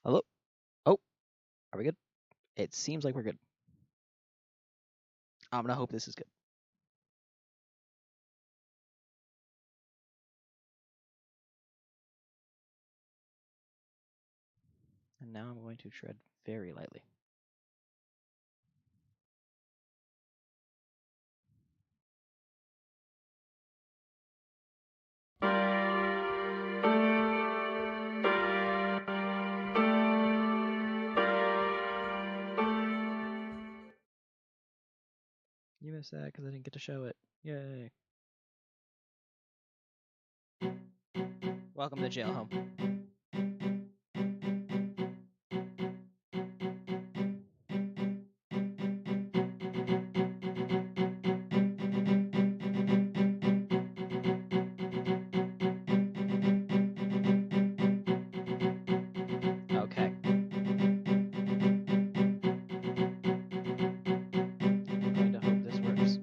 Hello? Oh, are we good? It seems like we're good. I'm gonna hope this is good. And now I'm going to tread very lightly. You missed that because I didn't get to show it. Yay. Welcome to jail home. Okay. I'm going to hope this works.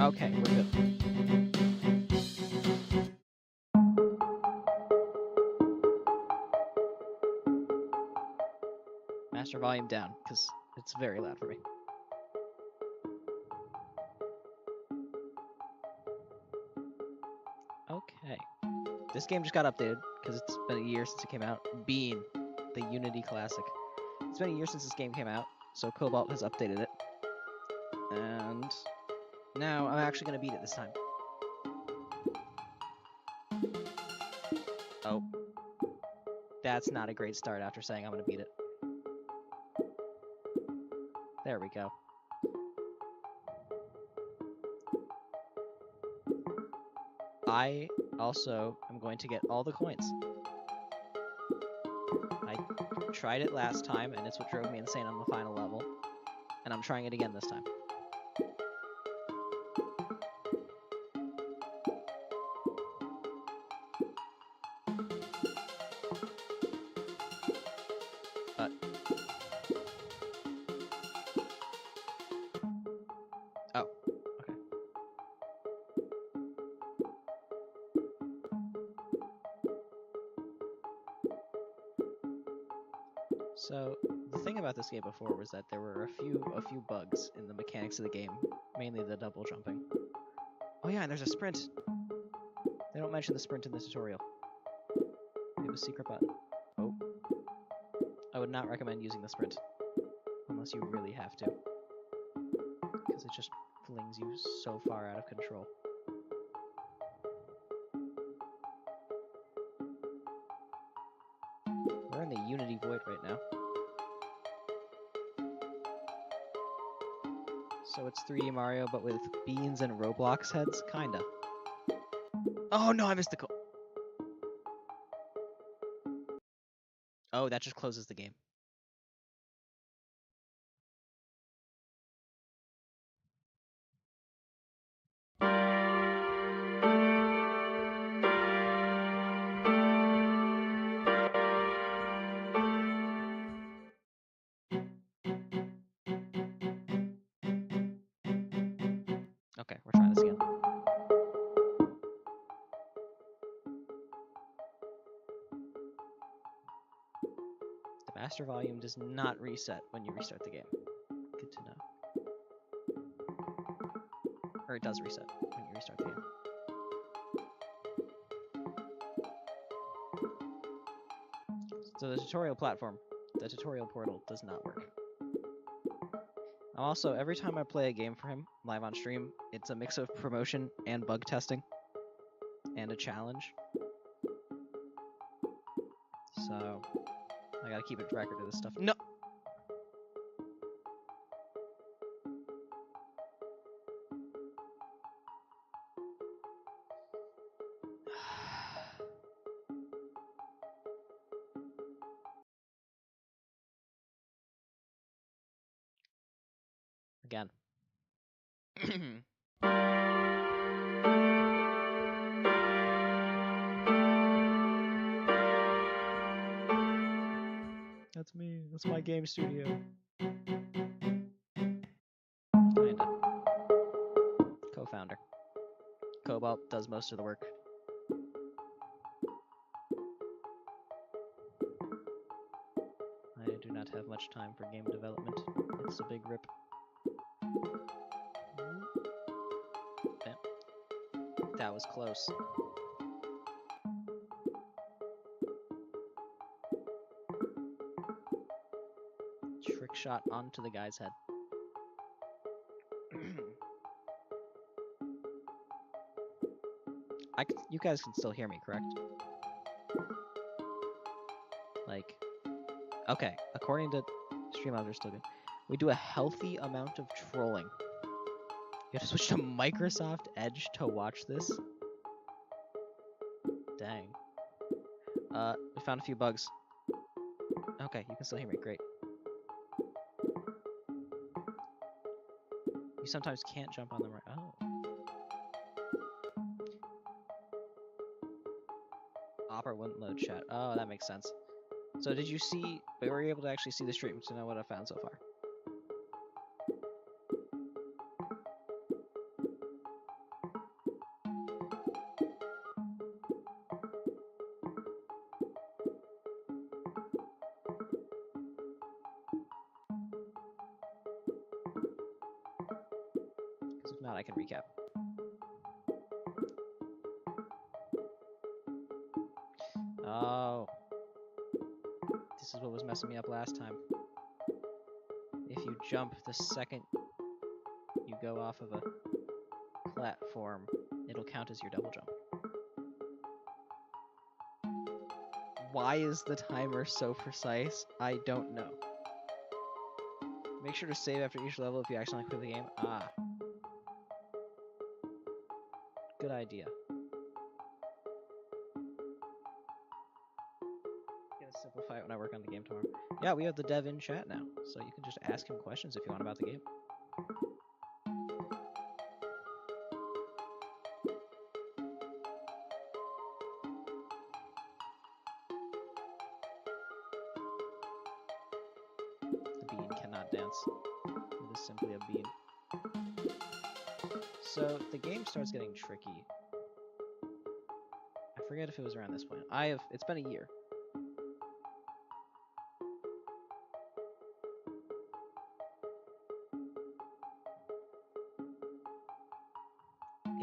Okay, we're good. Master volume down, because it's very loud for me. Okay. This game just got updated, because it's been a year since it came out. Bean, the Unity classic. It's been a year since this game came out, so Cobalt has updated it. And now I'm actually going to beat it this time. Oh. That's not a great start after saying I'm going to beat it. There we go. I also am going to get all the coins. I tried it last time, and it's what drove me insane on the final level. And I'm trying it again this time. Oh, okay. So the thing about this game before was that there were a few bugs in the mechanics of the game, mainly the double jumping. Oh yeah, and there's a sprint. They don't mention the sprint in the tutorial. It was a secret button. Oh. I would not recommend using the sprint. Unless you really have to. Because it just flings you so far out of control. We're in the Unity void right now. So it's 3D Mario, but with beans and Roblox heads? Kinda. Oh no, I missed the goal! Oh, that just closes the game. Okay, we're trying this again. The master volume does not reset when you restart the game. Good to know. Or it does reset when you restart the game. So the tutorial platform, the tutorial portal does not work. Also, every time I play a game for him live on stream, it's a mix of promotion and bug testing and a challenge. So I gotta keep a record of this stuff. No! Again. That's my game studio. Kinda. Co-founder. Cobalt does most of the work. I do not have much time for game development. It's a big rip. Damn. That was close. Trick shot onto the guy's head. You guys can still hear me, correct? Like, okay, according to Streamlabs, they're still good. We do a healthy amount of trolling. You have to switch to Microsoft Edge to watch this? Dang. We found a few bugs. Okay, you can still hear me, great. You sometimes can't jump on the right. Oh. Opera wouldn't load chat. Oh, that makes sense. So did you see, but were you able to actually see the stream to know what I found so far? Because if not, I can recap. Oh. This is what was messing me up last time. If you jump the second you go off of a platform, it'll count as your double jump. Why is the timer so precise? I don't know. Make sure to save after each level if you accidentally quit the game. Ah. Good idea. Gonna simplify it when I work on the game tomorrow. Yeah, we have the dev in chat now, so you can just ask him questions if you want about the game. The bean cannot dance. It is simply a bean. So the game starts getting tricky. I forget if it was around this point. It's been a year.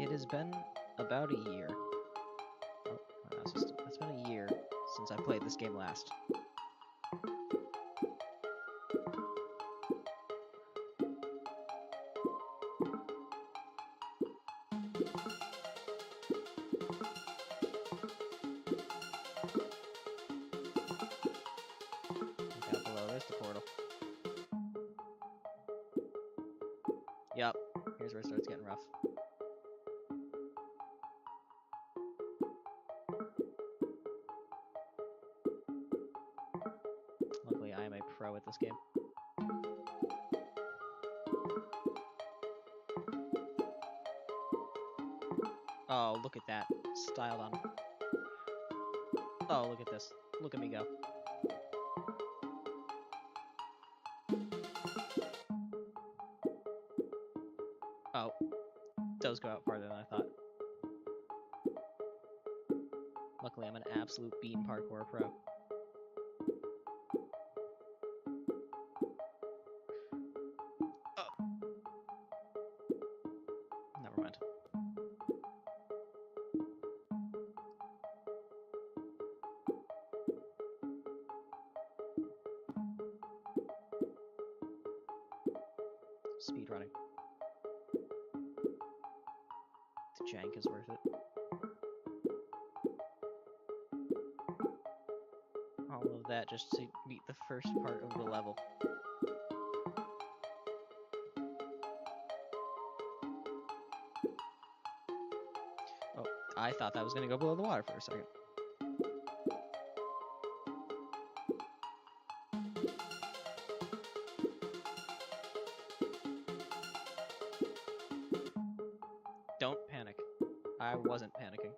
It has been about a year. Oh, it's been a year since I played this game last. Got below, there's the portal. Yep, here's where it starts getting rough. Luckily, I am a pro at this game. Oh, look at that. Styled on. Oh, look at this. Look at me go. Oh, those go out farther than I thought. Luckily, I'm an absolute bean parkour pro. Oh. Never mind. Speedrunning. The jank is worth it. All of that just to meet the first part of the level. Oh, I thought that was going to go below the water for a second. Don't panic. I wasn't panicking.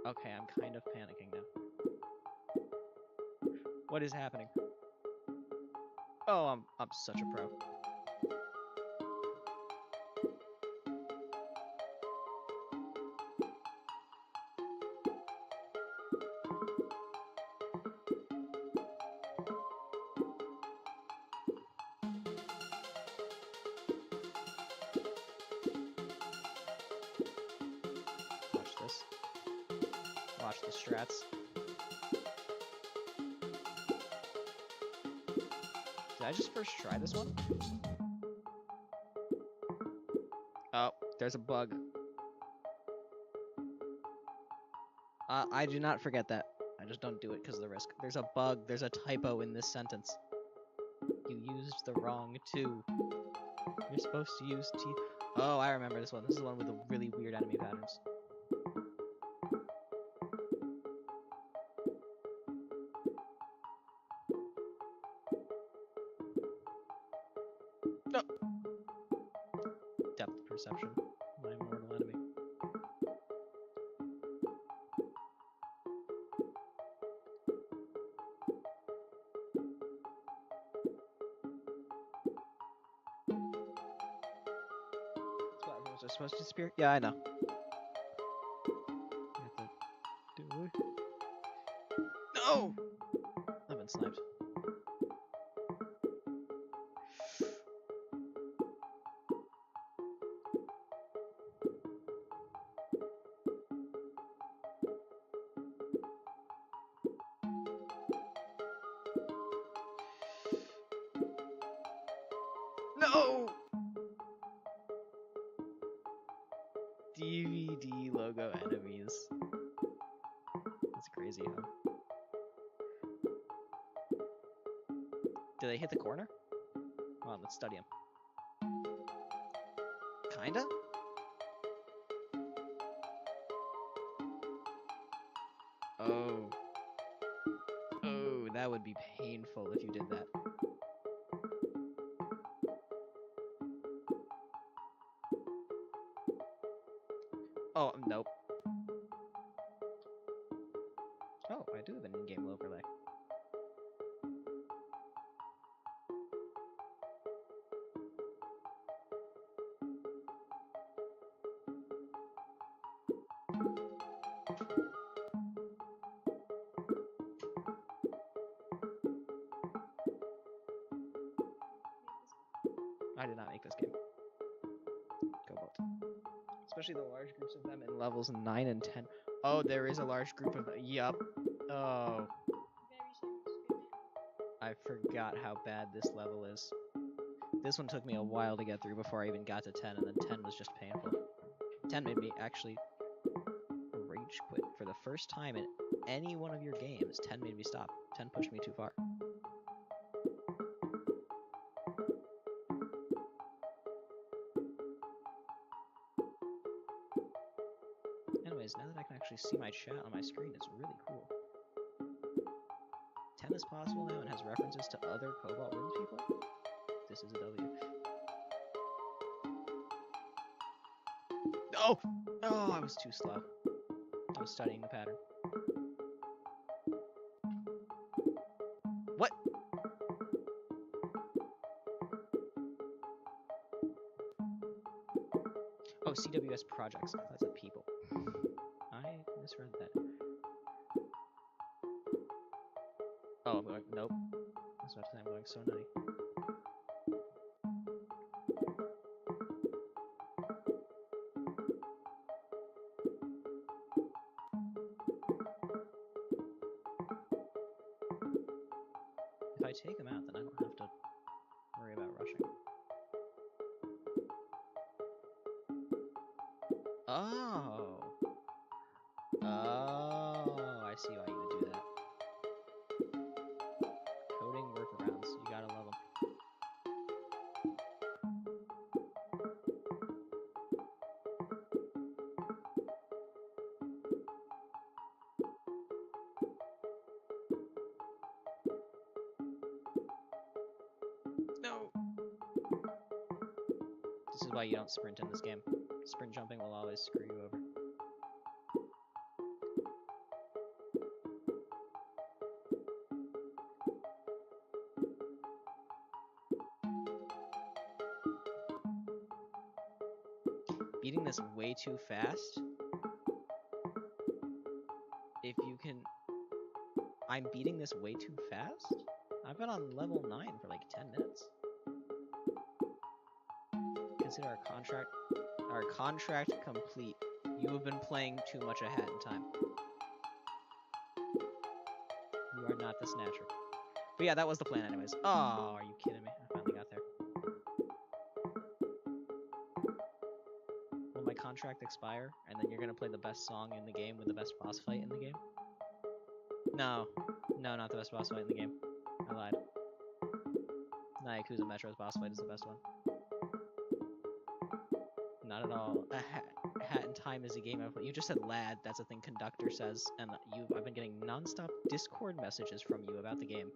Okay, I'm kind of panicking now. What is happening? Oh, I'm such a pro. Watch this. Watch the strats. Did I just first try this one? Oh, there's a bug. I do not forget that. I just don't do it because of the risk. There's a bug. There's a typo in this sentence. You used the wrong two. You're supposed to use T. Oh, I remember this one. This is the one with the really weird enemy patterns. No. Depth perception. My mortal enemy. Was I supposed to spear? Yeah, I know. No! I've been sniped. No! DVD logo enemies. That's crazy, huh? Do they hit the corner? Come on, let's study them. Kinda? Oh. Oh, that would be painful if you did that. Oh, nope. Oh, I do have an in-game overlay. I did not make this game. Cobalt. Especially the large groups of them in levels 9 and 10. Oh, there is a large group of them. Yup. Oh. I forgot how bad this level is. This one took me a while to get through before I even got to 10, and then 10 was just painful. 10 made me actually rage quit. For the first time in any one of your games, 10 made me stop. 10 pushed me too far. Anyways, now that I can actually see my chat on my screen, it's really cool. 10 is possible now and has references to other Cobalt Wins people. This is a W. Oh! Oh, I was too slow. I was studying the pattern. What? Oh, CWS projects. I thought it said people. I misread that. Oh, I'm going. Nope. I was about to say I'm going so nutty. If I take him out, then I don't have to worry about rushing. Oh. Oh, I see why you would do that. Coding workarounds. You gotta love them. No! This is why you don't sprint in this game. Sprint jumping will always screw you over. beating this way too fast. If you can... I'm beating this way too fast? I've been on level 9 for like 10 minutes. Consider our contract complete. You have been playing too much ahead in time. You are not the Snatcher. But yeah, that was the plan anyways. Oh, are you kidding me? I finally got there. Will my contract expire, and then you're gonna play the best song in the game with the best boss fight in the game? No. No, not the best boss fight in the game. I lied. Yakuza Metro's boss fight is the best one. Not at all. Hat in Time is a game I've played. You just said lad, that's a thing Conductor says, and I've been getting non-stop Discord messages from you about the game.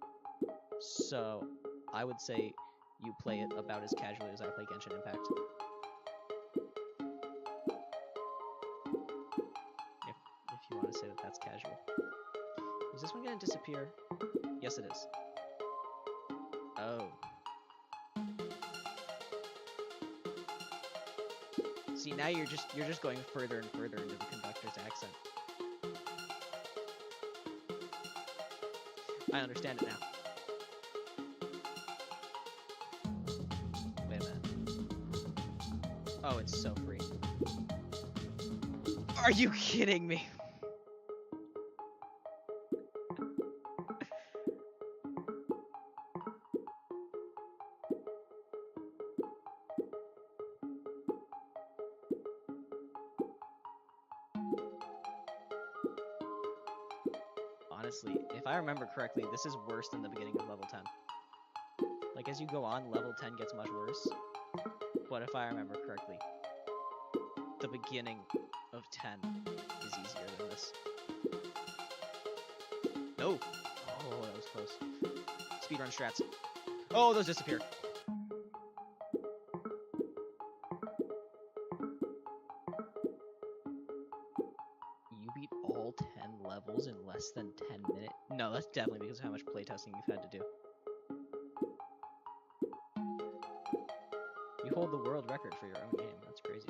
So, I would say you play it about as casually as I play Genshin Impact. If you want to say that that's casual. Is this one gonna disappear? Yes, it is. Oh. See, now you're just going further and further into the Conductor's accent. I understand it now. Wait a minute. Oh, it's so free. Are you kidding me? Honestly, if I remember correctly, this is worse than the beginning of level 10. Like, as you go on, level 10 gets much worse. But if I remember correctly, the beginning of 10 is easier than this. No! Oh, that was close. Speedrun strats. Oh, those disappear. You beat all 10 levels in less than 10 minutes? No, that's definitely because of how much playtesting you've had to do. You hold the world record for your own game. That's crazy.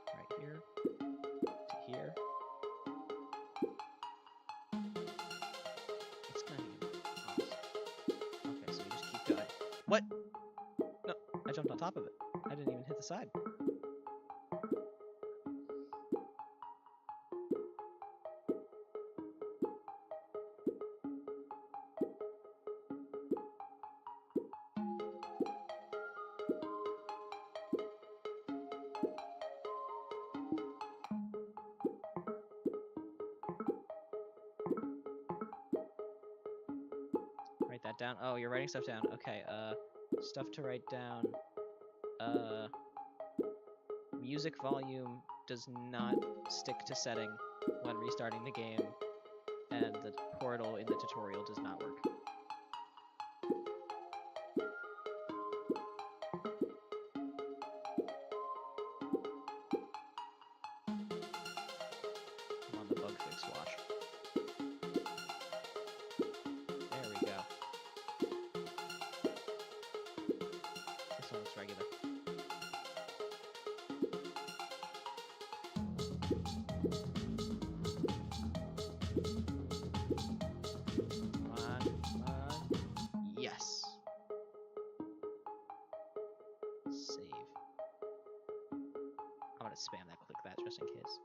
Right here to here. It's gonna be awesome. Okay, so we just keep going. What? No, I jumped on top of it. I didn't even hit the side. Write that down. Oh, you're writing stuff down. Okay, stuff to write down. Music volume does not stick to setting when restarting the game, and the portal in the tutorial does not work. I'm on the bug fix watch. There we go. This one looks regular. Yes. Save. I'm gonna spam that, click that just in case.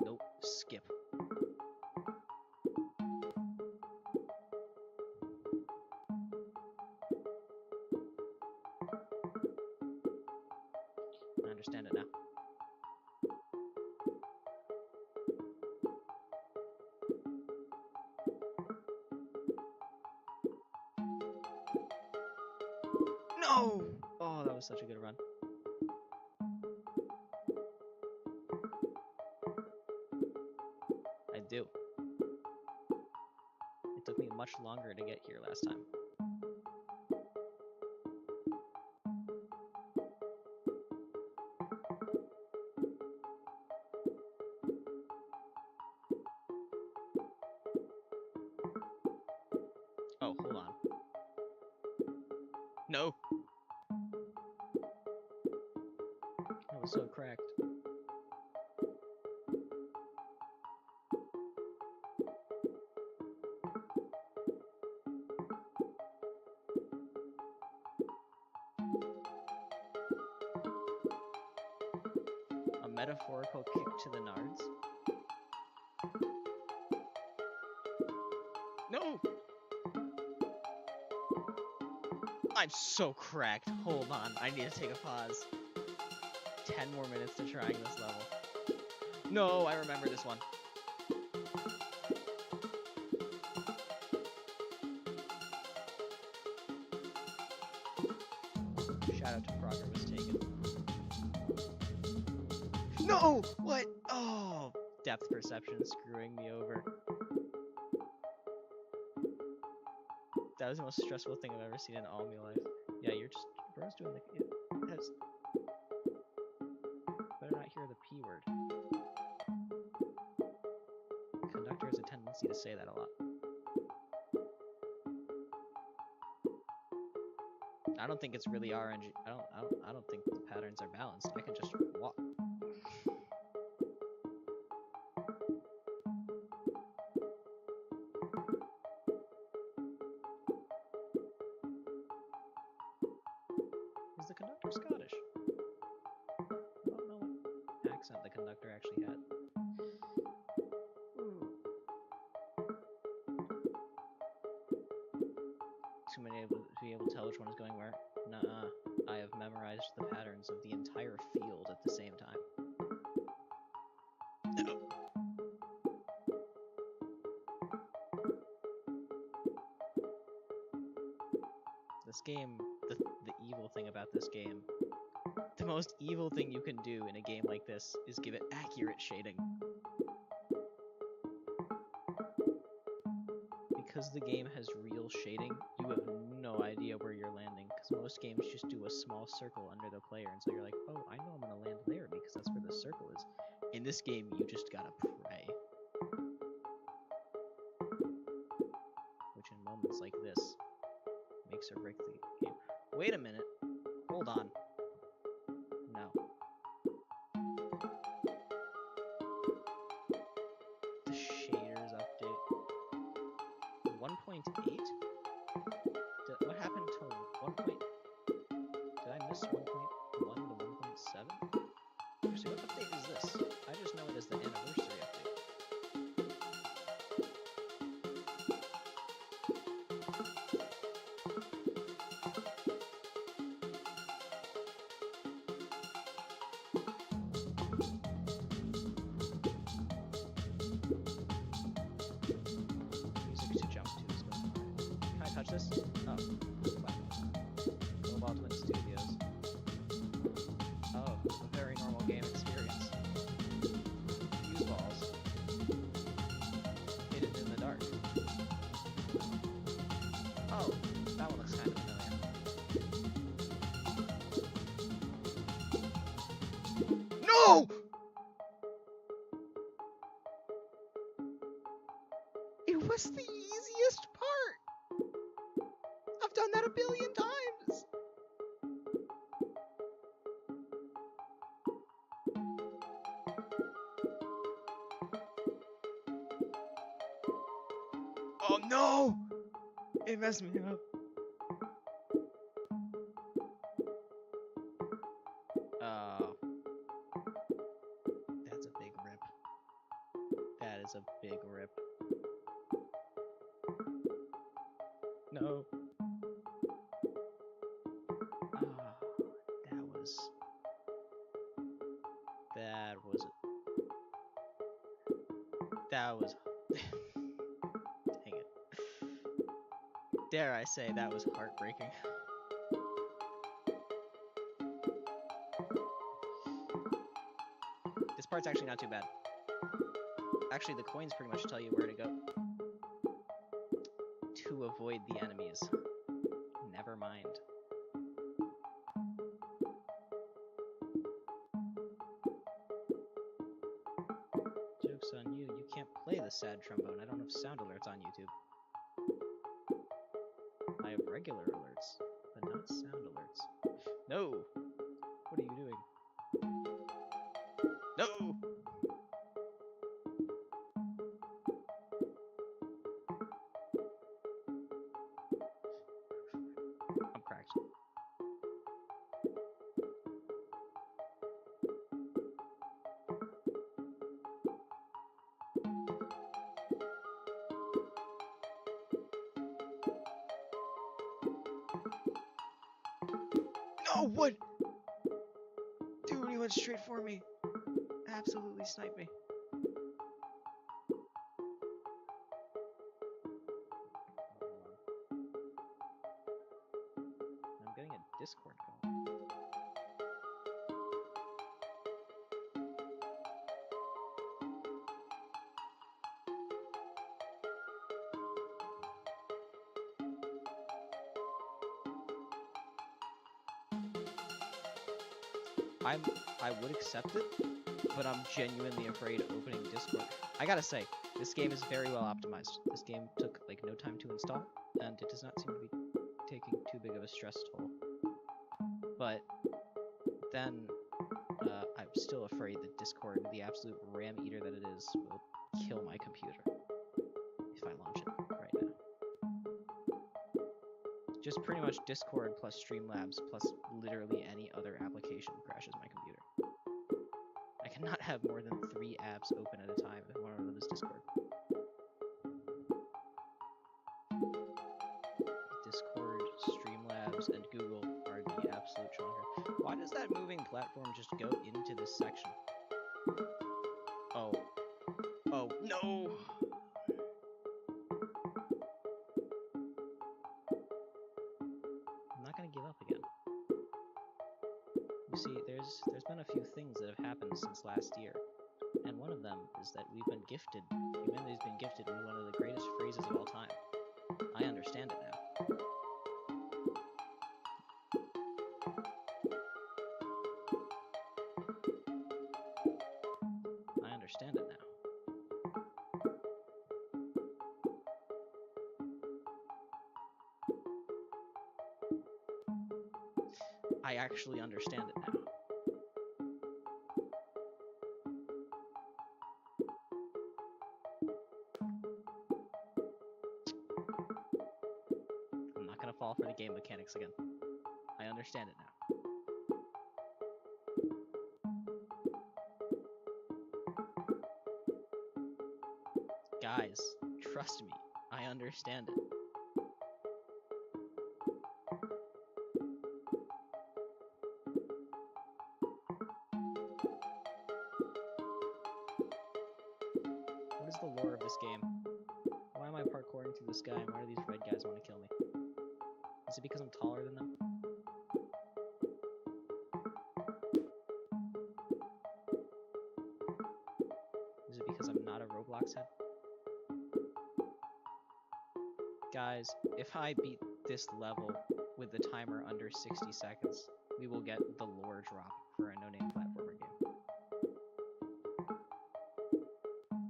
Nope. Skip. I understand it now. No! Oh, that was such a good run. I do. It took me much longer to get here last time. Hold on. No! That was so cracked. A metaphorical kick to the nards? No! I'm so cracked. Hold on, I need to take a pause. 10 more minutes to trying this level. No, I remember this one. Shout out to Progress was taken. No! What? Oh! Depth perception screwing me over. That was the most stressful thing I've ever seen in all my life. Yeah, you're just... Bro's doing the... Yeah, that's... Better not hear the P word. Conductor has a tendency to say that a lot. I don't think it's really RNG. I don't think the patterns are balanced. I can just walk. Is the conductor Scottish? I don't know what accent the conductor actually had. Too many to be able to tell which one is going where. Nuh-uh. I have memorized the patterns of the entire field at the same time. This game, the evil thing about this game, the most evil thing you can do in a game like this is give it accurate shading. Because the game has real shading, you have no idea where you're landing, because most games just do a small circle under the player, and so you're like, oh, I know I'm gonna land there because that's where the circle is. In this game, you just gotta pray. Which in moments like this, makes or breaks the game. Wait a minute. Hold on. No. The shaders update. 1.8? What happened to 1. Did I miss 1.1 to 1.7? Actually, what update is this? I just know it as the anniversary update. Music to jump to is going on. Can I touch this? Oh. Wow. Cobalt Studios. Oh, a very normal game experience. Fuse balls. Hidden in the dark. Oh, that one looks kind of familiar. No! It was the easiest part! I've done that a billion times! Oh no! It messed me up. Oh. That's a big rip. That is a big rip. No. Ah, that was dang it. Dare I say that was heartbreaking. This part's actually not too bad. Actually, the coins pretty much tell you where to go to avoid the enemies. Never mind. Joke's on you. You can't play the sad trombone. I don't have sound alerts on YouTube. I have regular alerts, but not sound alerts. No! What are you doing? No! I'm cracked. No, what? Dude, he went straight for me. Absolutely sniped me. I'm getting a Discord call. I would accept it, but I'm genuinely afraid of opening Discord. I gotta say, this game is very well optimized. This game took like no time to install, and it does not seem to be taking too big of a stress toll. But then I'm still afraid that Discord, the absolute RAM eater that it is, will kill my computer if I launch it right now. Just pretty much Discord plus Streamlabs plus literally any other application crashes my computer. I cannot have more than 3 apps open at a time if one of them is Discord. Discord, Streamlabs, and Google are the absolute shocker. Why does that moving platform just go into this section? Oh. Oh, no! I'm not gonna give up again. You see, there's been a few things that have happened since last year, and one of them is that we've been gifted, humanity's been gifted with one of the greatest phrases of all time. I understand it now. I understand it now. I actually understand it now. I'm not gonna fall for the game mechanics again. I understand it now. Guys, trust me, I understand it. What is the lore of this game? Why am I parkouring through the sky and why do these red guys want to kill me? Is it because I'm taller than them? Is it because I'm not a Roblox head? Guys, if I beat this level with the timer under 60 seconds, we will get the lore drop for a no-name platformer game.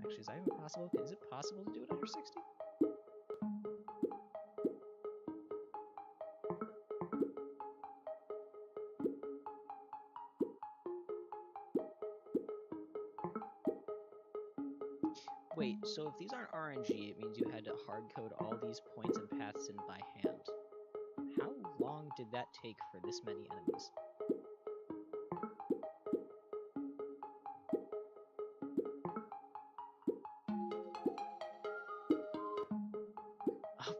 Actually, is that even possible? Is it possible to do it under 60? Wait, so if these aren't RNG, it means you had to hardcode all these points and paths in by hand. How long did that take for this many enemies? Oh.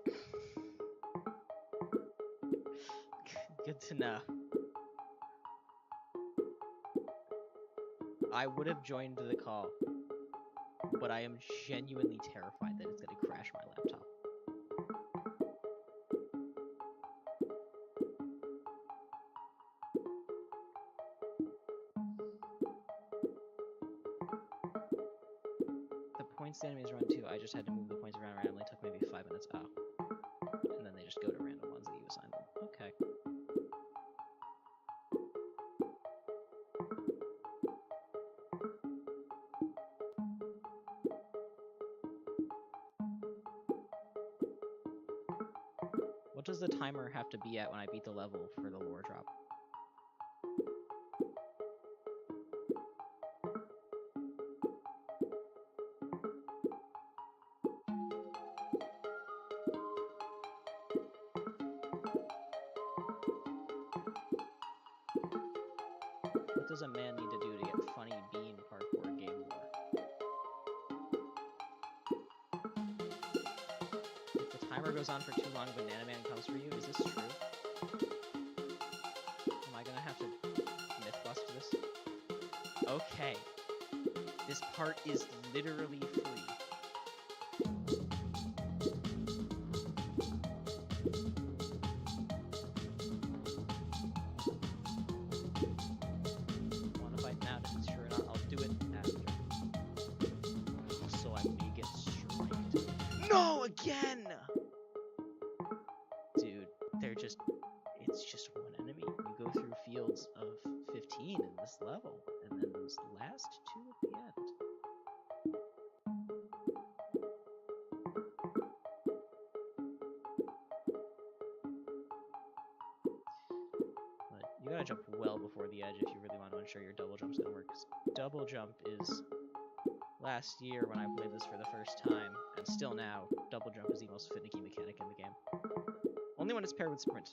Good to know. I would have joined the call, but I am genuinely terrified that it's going to crash my laptop. The points the enemies run to, I just had to move the points around randomly. It took maybe 5 minutes. Oh. And then they just go to random ones that you assign them. Okay. What does the timer have to be at when I beat the level for the lore drop? What does a man need to do to get funny bean parkour game lore? If the timer goes on for too long, Banana Man comes for you. Is this true? Am I gonna have to myth bust this? Okay. This part is literally free. Wanna fight now? Sure enough, I'll do it after. So I may get striked. No, again! Dude, they're just... It's just one enemy. You go through fields of 15 in this level, and then those last two at the end. But you gotta jump well before the edge if you really want to ensure your double jump's gonna work. 'Cause double jump is... Last year when I played this for the first time, and still now, double jump is the most finicky mechanic in the game. Only when it's paired with sprint.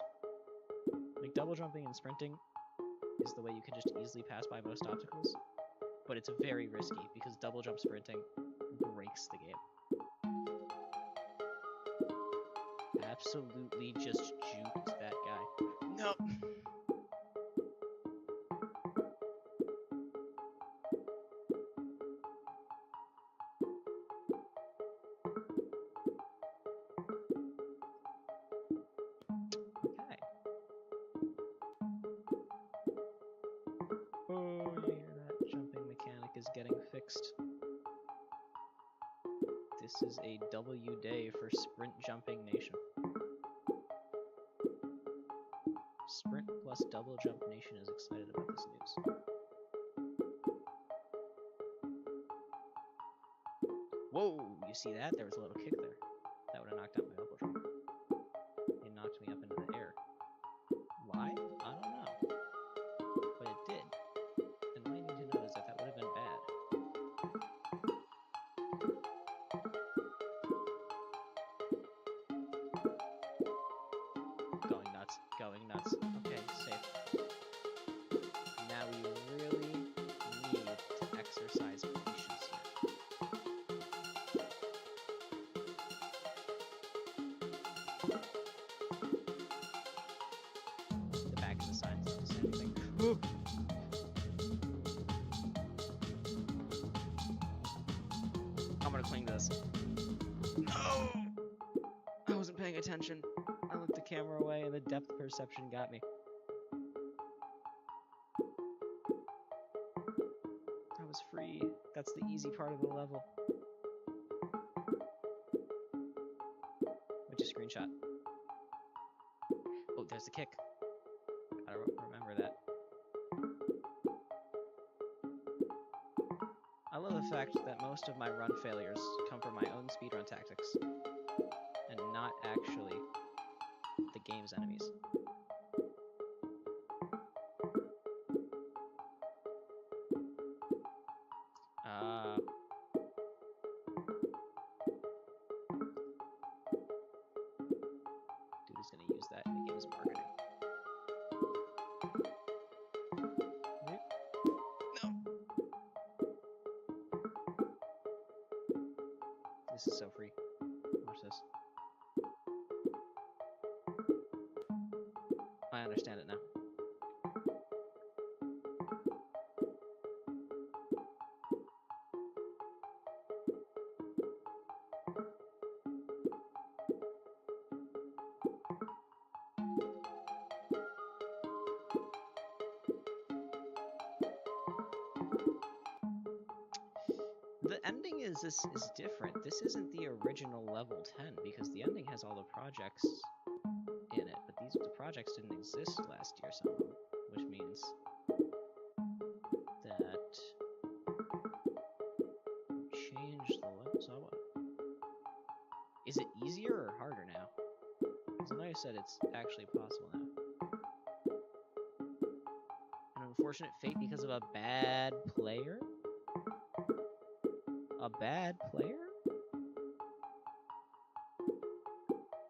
Like, double jumping and sprinting is the way you can just easily pass by most obstacles, but it's very risky because double jump sprinting breaks the game. Absolutely just juked that guy. Nope. This is a W day for Sprint Jumping Nation. Sprint plus Double Jump Nation is excited about this news. Whoa, you see that? There was a little kick there. That would have knocked out my double jump. It knocked me up into the air. Why? I don't know. But it did. And all you need to know is that that would have been bad. Going nuts. Okay, safe. Now we really need to exercise patience here. The back of the sign doesn't say anything. Ooh. I'm gonna cling to this. No! I wasn't paying attention. I looked the camera away and the depth perception got me. I was free. That's the easy part of the level. Which is screenshot. Oh, there's the kick. Gotta remember that. I love the fact that most of my run failures come from my own speedrun tactics and not actually the game's enemies. Dude is gonna use that in the game's marketing. No! This is so free. Watch this. I understand it now. The ending is different. This isn't the original level 10 because the ending has all the projects in it, but the projects didn't exist last year, some of them, which means that changed the level. So what? Is it easier or harder now? So now you said it's actually possible now. An unfortunate fate because of a bad player? A bad player?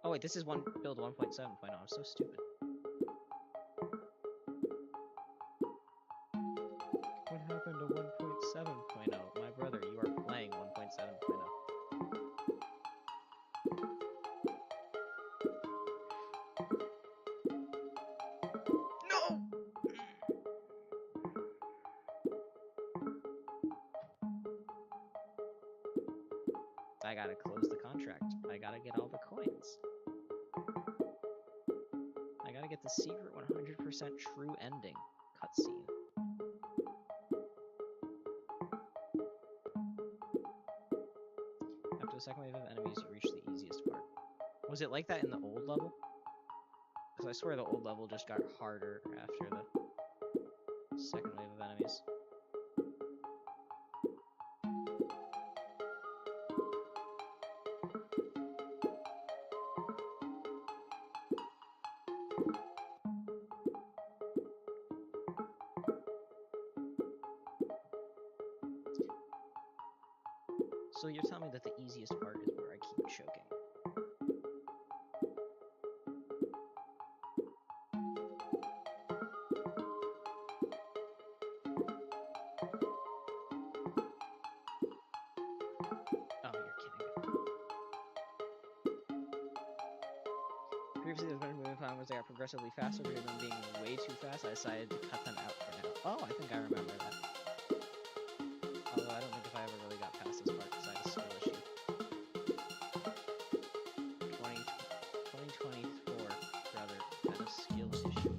Oh wait, this is build 1.7.0. I'm so stupid. What happened to 1.7.0? My brother, you are playing 1.7.0. No! I gotta close the contract. I gotta get all the coins. I gotta get the secret 100% true ending cutscene. After the second wave of enemies, you reach the easiest part. Was it like that in the old level? Because I swear the old level just got harder after the second wave of enemies. So you're telling me that the easiest part is where I keep choking. Oh, you're kidding me. Previously, the moving plan was they got progressively faster, but them being way too fast, I decided to cut them out for now. Oh, I think I remember that. Although I don't think if I ever really got past this part because I had a skill issue. 2024, rather, had a skill issue.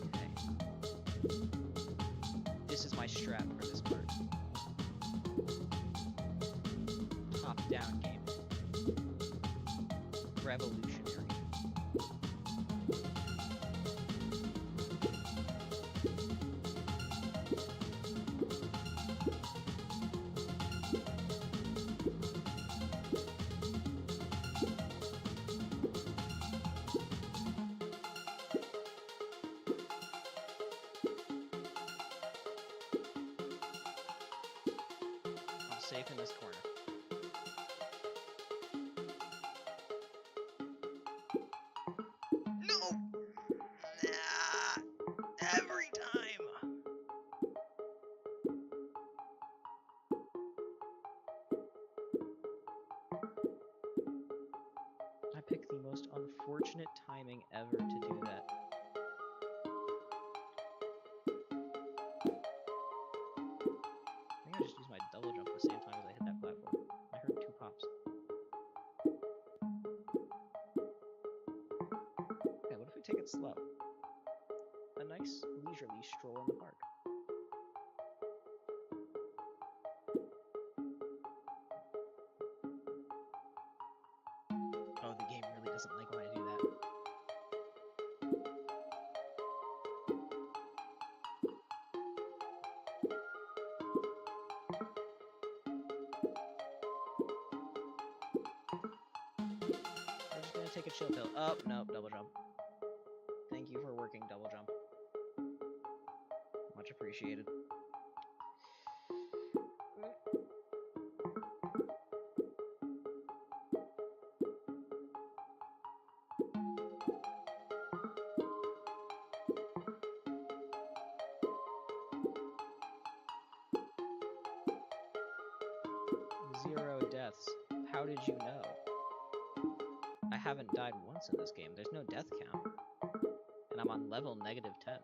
Okay. This is my strat for this part. Top-down game. Revolutionary. I'm safe in this corner. No! Every time! I picked the most unfortunate timing ever to do that. I think I just used my double jump at the same time as I hit that platform. I heard 2 pops. Okay, what if we take it slow? A nice leisurely stroll in the park. Oh, the game really doesn't like when I do that. We're just gonna take a chill pill. Oh, no, double jump. Thank you for working double jump. Much appreciated. Zero deaths. How did you know? I haven't died once in this game. There's no death count. And I'm on level -10.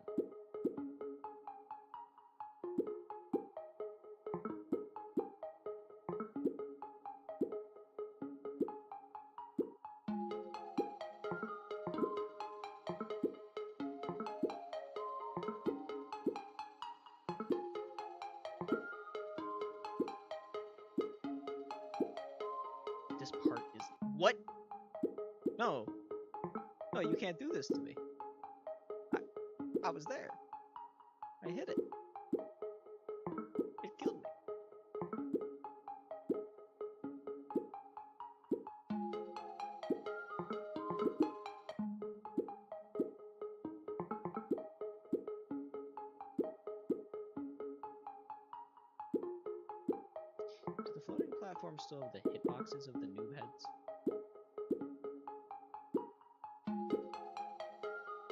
This part is... What? No. No, you can't do this to me. I was there. I hit it. It killed me. platforms still have the hitboxes of the noob heads?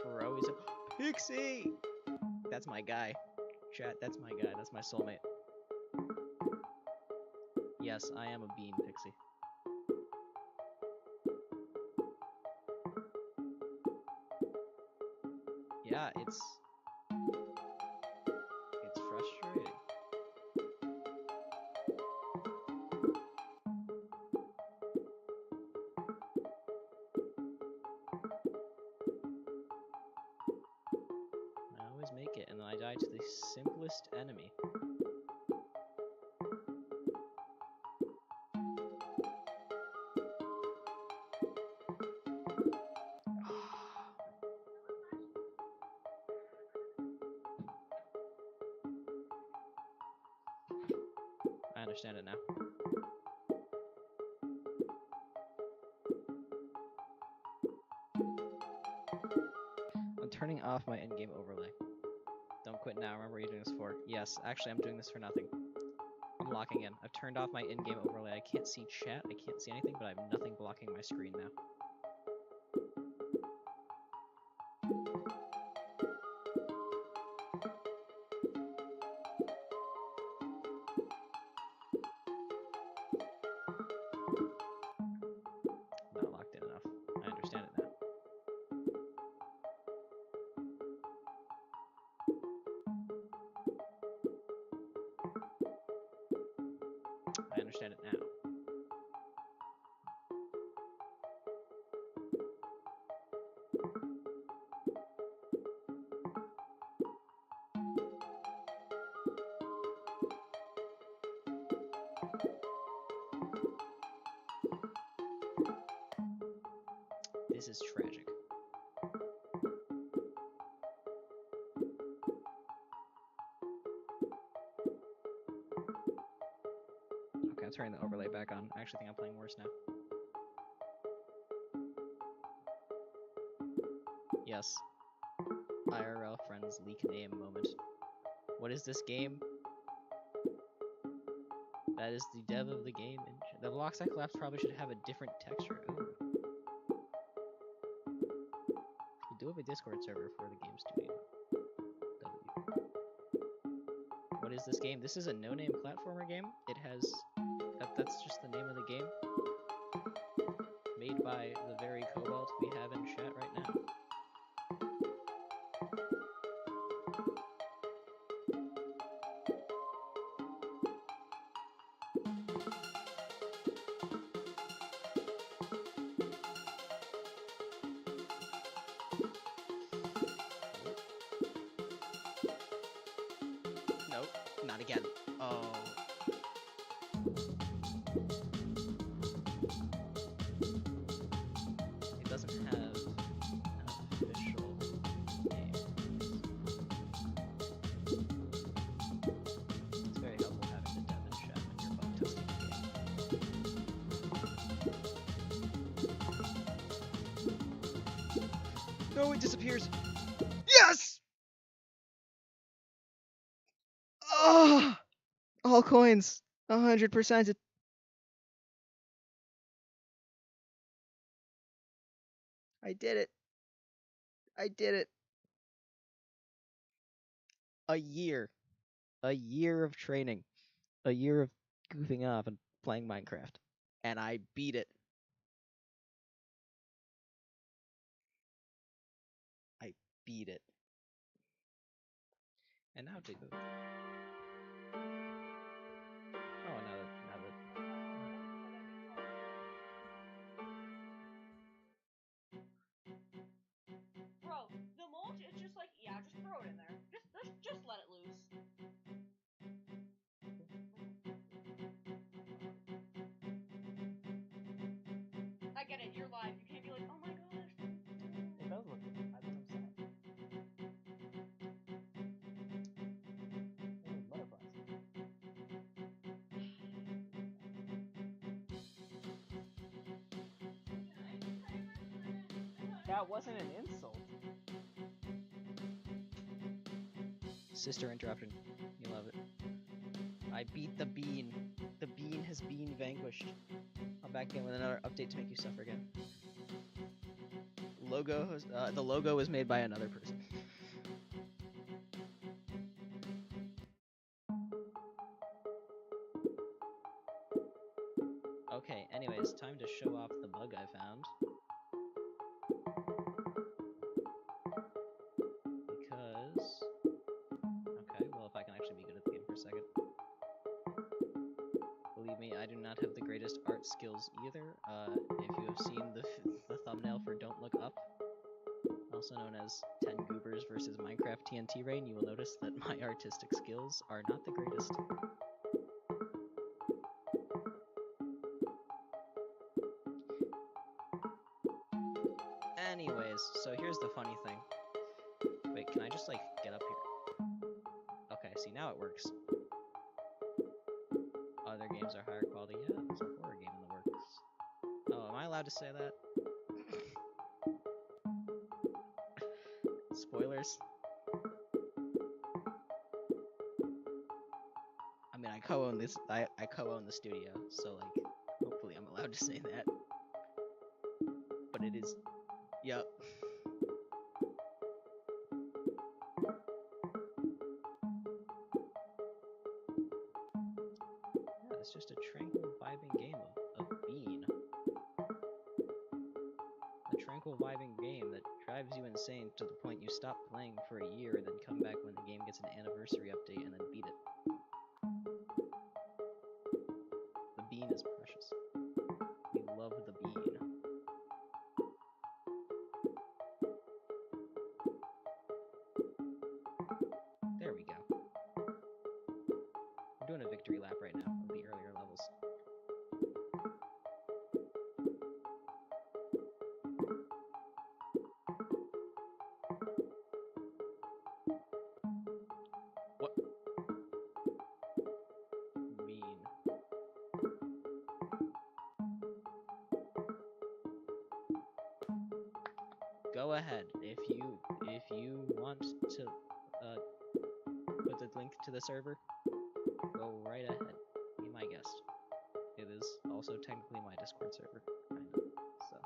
Bro, he's a Pixie! That's my guy. Chat, that's my guy. That's my soulmate. Yes, I am a bean pixie. Yeah, it's frustrating. I always make it, and then I die to the simplest enemy. I understand it now. I'm turning off my in-game overlay. Don't quit now. Remember what you're doing this for. Yes, actually, I'm doing this for nothing. I'm locking in. I've turned off my in-game overlay. I can't see chat. I can't see anything, but I have nothing blocking my screen now. Not locked in enough. I understand it now. I understand it now. This is tragic. Okay, I'm turning the overlay back on. I actually think I'm playing worse now. Yes. IRL friends leak name moment. What is this game? That is the dev of the game. The blocks I collapsed probably should have a different texture. Ooh. We do have a Discord server for the game studio. What is this game? This is a no-name platformer game. It has... That's just the name of the game. Made by the very Cobalt we have in chat right now. Nope, not again. Oh. It doesn't have an official name. It's very helpful having the dev in chat when you're bug testing the game. No, it disappears! Yes! Oh! All coins! 100%. I did it. I did it. A year. A year of training. A year of goofing off and playing Minecraft. And I beat it. I beat it. And now to go. Oh, now that Bro, the mulch is just like, yeah, just throw it in there. Just let it loose. I get it, you're live. You can't be like, oh my gosh. it does look good. That's what I'm saying. Ooh, butterflies. That wasn't an insult. Sister interruption. You love it. I I beat the bean. The bean has been vanquished. I'm back in with another update to make you suffer again. The logo was made by another person. Okay, anyways, time to show off the bug I found. Because... Okay, well if I can actually be good at the game for a second. Believe me, I do not have the greatest art skills either. If you have seen the thumbnail for Don't Look Up, also known as 10 Goobers versus Minecraft TNT Rain, you will notice that my artistic skills are not the greatest. Anyways, so here's the funny thing. Wait, can I just, like, get up here? Okay, see, now it works. Other games are higher quality. Yeah, there's a horror game in the works. Oh, am I allowed to say that? Spoilers? I mean, I co-own this. I co-own the studio, so like, hopefully I'm allowed to say that. But it is. Yup. Yeah, it's just a tranquil, vibing game of Bean. A tranquil, vibing game that drives you insane to the point you stop playing for a year and then come back when the game gets an anniversary update and then beat it. The Bean is precious. We love the Bean. There we go. We're doing a victory lap right now of the earlier levels. What? Bean. Go ahead if you want to put the link to the server. Go right ahead. Be my guest. It is also technically my Discord server, kind of. So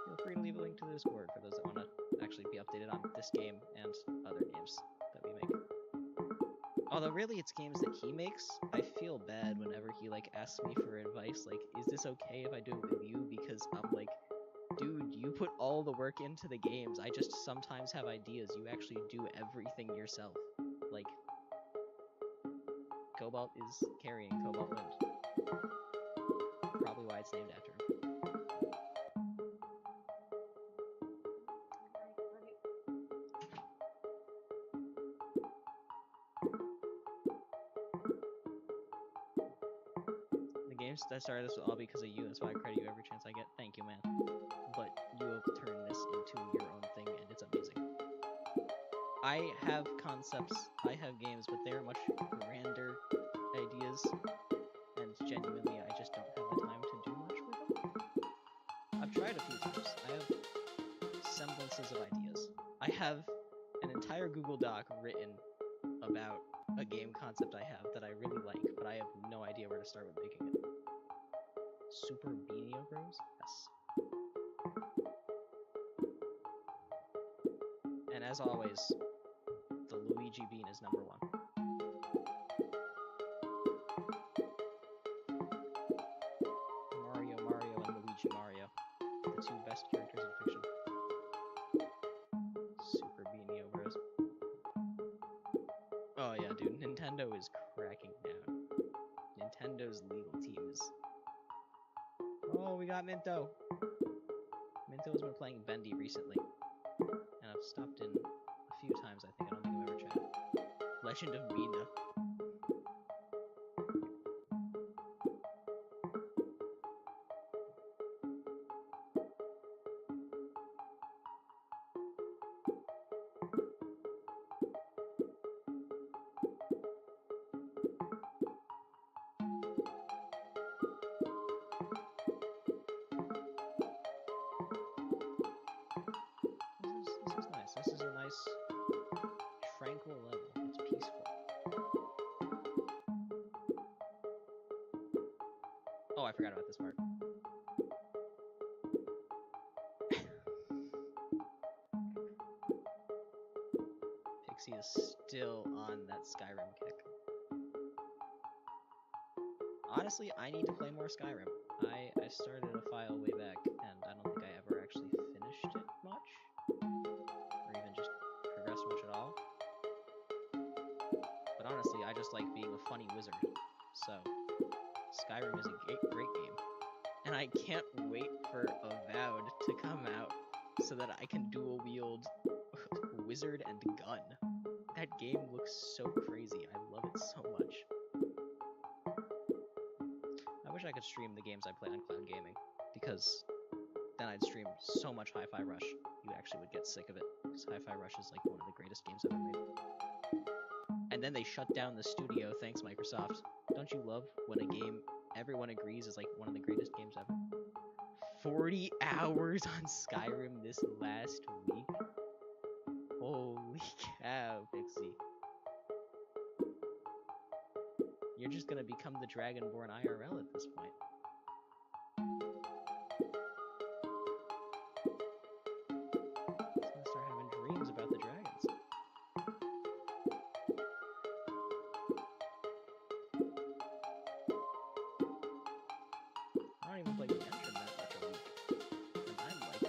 feel free to leave a link to the Discord for those that want to actually be updated on this game and other games that we make. Although really it's games that he makes. I feel bad whenever he like asks me for advice, like, is this okay if I do it with you? Because I'm like, dude, you put all the work into the games. I just sometimes have ideas. You actually do everything yourself. Like, Cobalt is carrying Cobalt Wind. Probably why it's named after him. The games that started this will all be because of you. That's why I credit you every chance I get. Thank you, man. But you have turned this into your own thing, and it's amazing. I have concepts, I have games, but they are much grander ideas, and genuinely, I just don't have the time to do much with them. I've tried a few times. I have semblances of ideas. I have an entire Google Doc written about a game concept I have that I really like, but I have no idea where to start with making it. Super Beanio Bros? Yes. And as always, the Luigi Bean is number one. Mario and Luigi Mario. The two best characters in fiction. Super Beanio Bros. Oh yeah, dude, Nintendo is cracking down. Nintendo's legal team is... Oh, we got Minto! Minto's been playing Bendy recently. And I've stopped in a few times, I think. I don't think I've ever tried it. Legend of Mina. This is nice. This is a nice, tranquil level. It's peaceful. Oh, I forgot about this part. Pixie is still on that Skyrim kick. Honestly, I need to play more Skyrim. I started a file way back, and I don't think I ever actually finished it much, or even just progressed much at all. But honestly, I just like being a funny wizard, so Skyrim is a great game. And I can't wait for Avowed to come out so that I can dual wield wizard and gun. That game looks so crazy. I love it so much. I wish I could stream the games I play on cloud gaming, because then I'd stream so much Hi-Fi Rush, you actually would get sick of it, because Hi-Fi Rush is like one of the greatest games ever made. And then they shut down the studio, thanks Microsoft. Don't you love when a game everyone agrees is like one of the greatest games ever? 40 hours on Skyrim this last week? Holy cow, Pixie. You're just gonna become the Dragonborn IRL at this point. He's gonna start having dreams about the dragons. I don't even play Genshin that much a week. And I'm like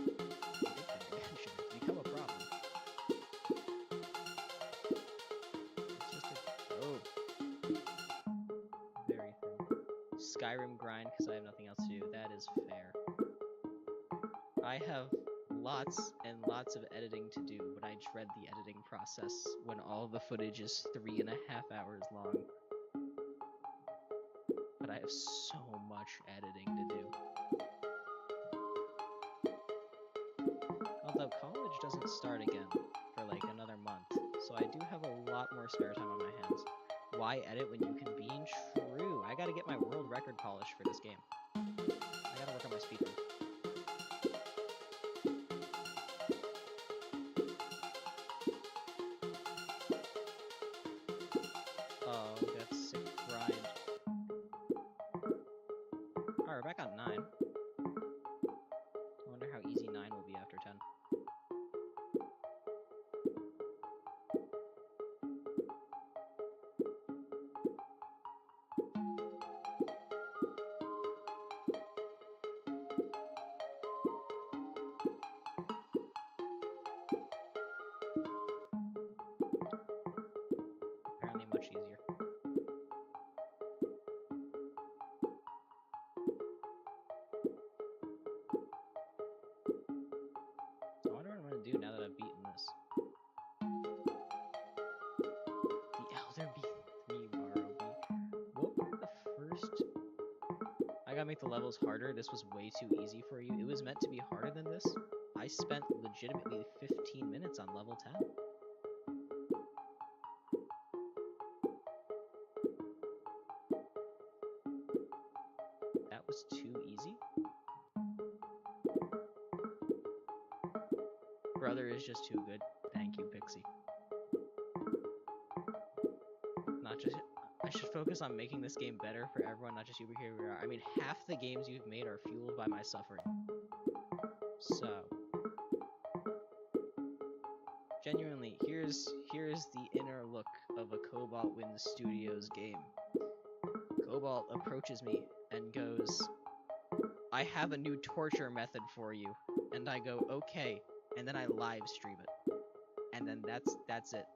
addicted to Genshin. It's become a problem. It's just very thin. Skyrim grind because I have nothing else to do. That is fair. I have lots and lots of editing to do, but I dread the editing process when all the footage is 3.5 hours long. But I have so much editing to do. Although college doesn't start again for like another month, so I do have a lot more spare time on my hands. Why edit when you can be true? I gotta get my world record polished for this game. I gotta work on my speedrun. Oh, that's sick grind. Alright, we're back on 9. I wonder how easy 9 will be after 10. Apparently much easier. I wonder what I'm gonna do now that I've beaten this. The Elder Beast 3 ROB. What were the first... I gotta make the levels harder. This was way too easy for you. It was meant to be harder than this. I spent legitimately 15 minutes on level 10. That was too easy? Brother is just too good. Thank you, Pixie. Not just... I should focus on making this game better for everyone, not just you, but here we are. I mean, half the games you've made are fueled by my suffering. So... genuinely, here's the inner look of a Cobalt Wins Studios game. Cobalt approaches me and goes, I have a new torture method for you. And I go, okay. And then I live stream it. And then that's it.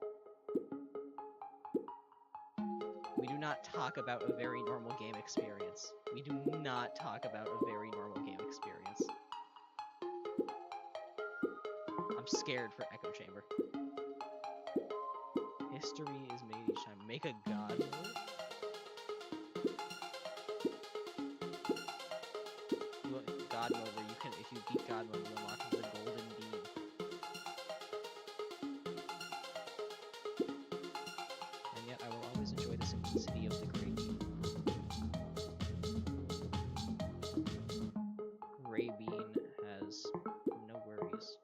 We do not talk about a very normal game experience. We do not talk about a very normal game experience. I'm scared for Echo Chamber. History is made each time. Make a god mode? God mode where you can, if you beat God mode, you unlock the golden beam. And yet I will always enjoy the simplicity of the Grey Bean. Grey Bean has no worries.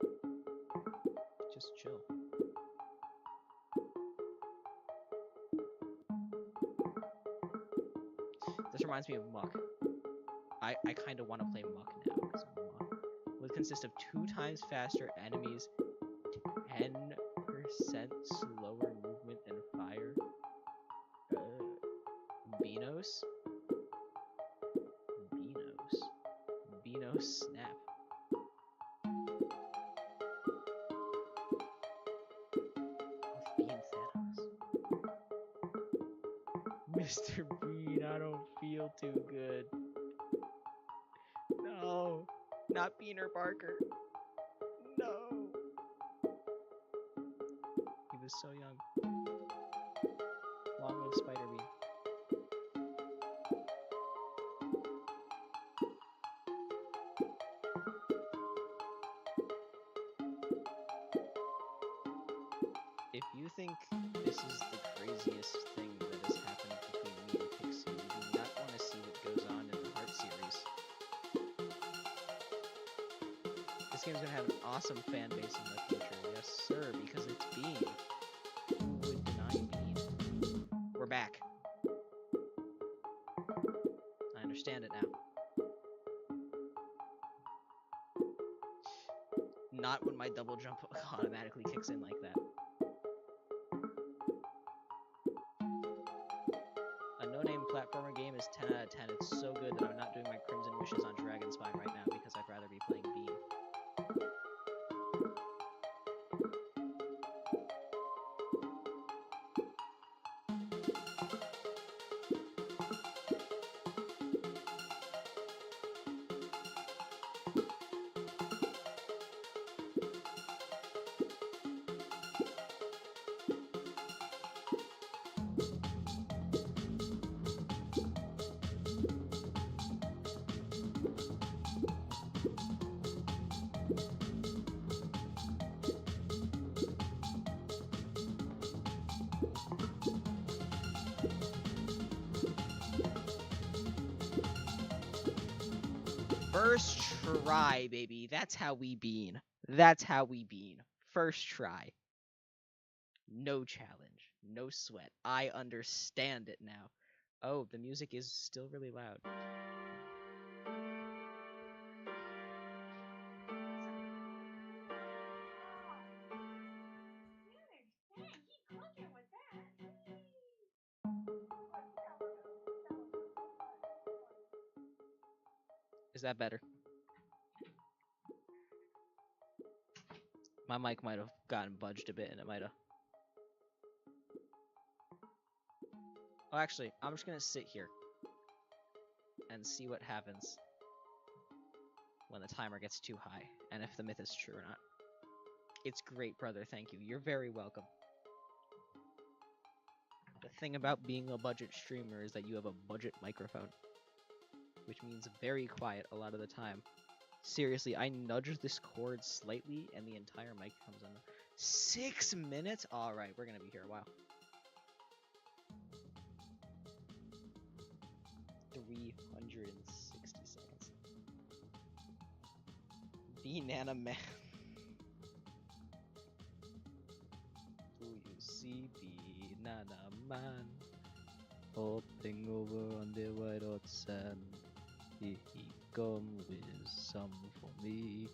Just chill. This reminds me of Muck. I kind of want to play Muck now because Muck would consist of 2 times faster enemies, 10% slower movement and fire. Beanos? Beanos snap. With Bean Thanos. Mr. Bean, I don't feel too good. No, not Beaner Barker. No. He was so young. Long live Spider Bean. If you think this is the craziest thing that has happened between me and Pixie, you do not want to see what goes on in the Heart series. This game's gonna have an awesome fan base in the future, yes sir, because it's Bean. Who would deny Bean? We're back. I understand it now. Not when my double jump automatically kicks in like that. A no-name platformer game is 10 out of 10. It's so good that I'm not doing my Crimson Wishes on Dragon Spine right now because I'd rather be playing Bean. First try, baby. That's how we bean. That's how we bean. First try. No challenge. No sweat. I understand it now. Oh, the music is still really loud. Is that better? My mic might have gotten budged a bit and it might have. Oh, actually, I'm just gonna sit here and see what happens when the timer gets too high and if the myth is true or not. It's great, brother. Thank you. You're very welcome. The thing about being a budget streamer is that you have a budget microphone, which means very quiet a lot of the time. Seriously, I nudged this cord slightly and the entire mic comes on. 6 minutes? Alright, we're gonna be here a while. 360 seconds. Banana Man. Do you see Banana Man hopping over on the white hot sand? Here he come with some for me,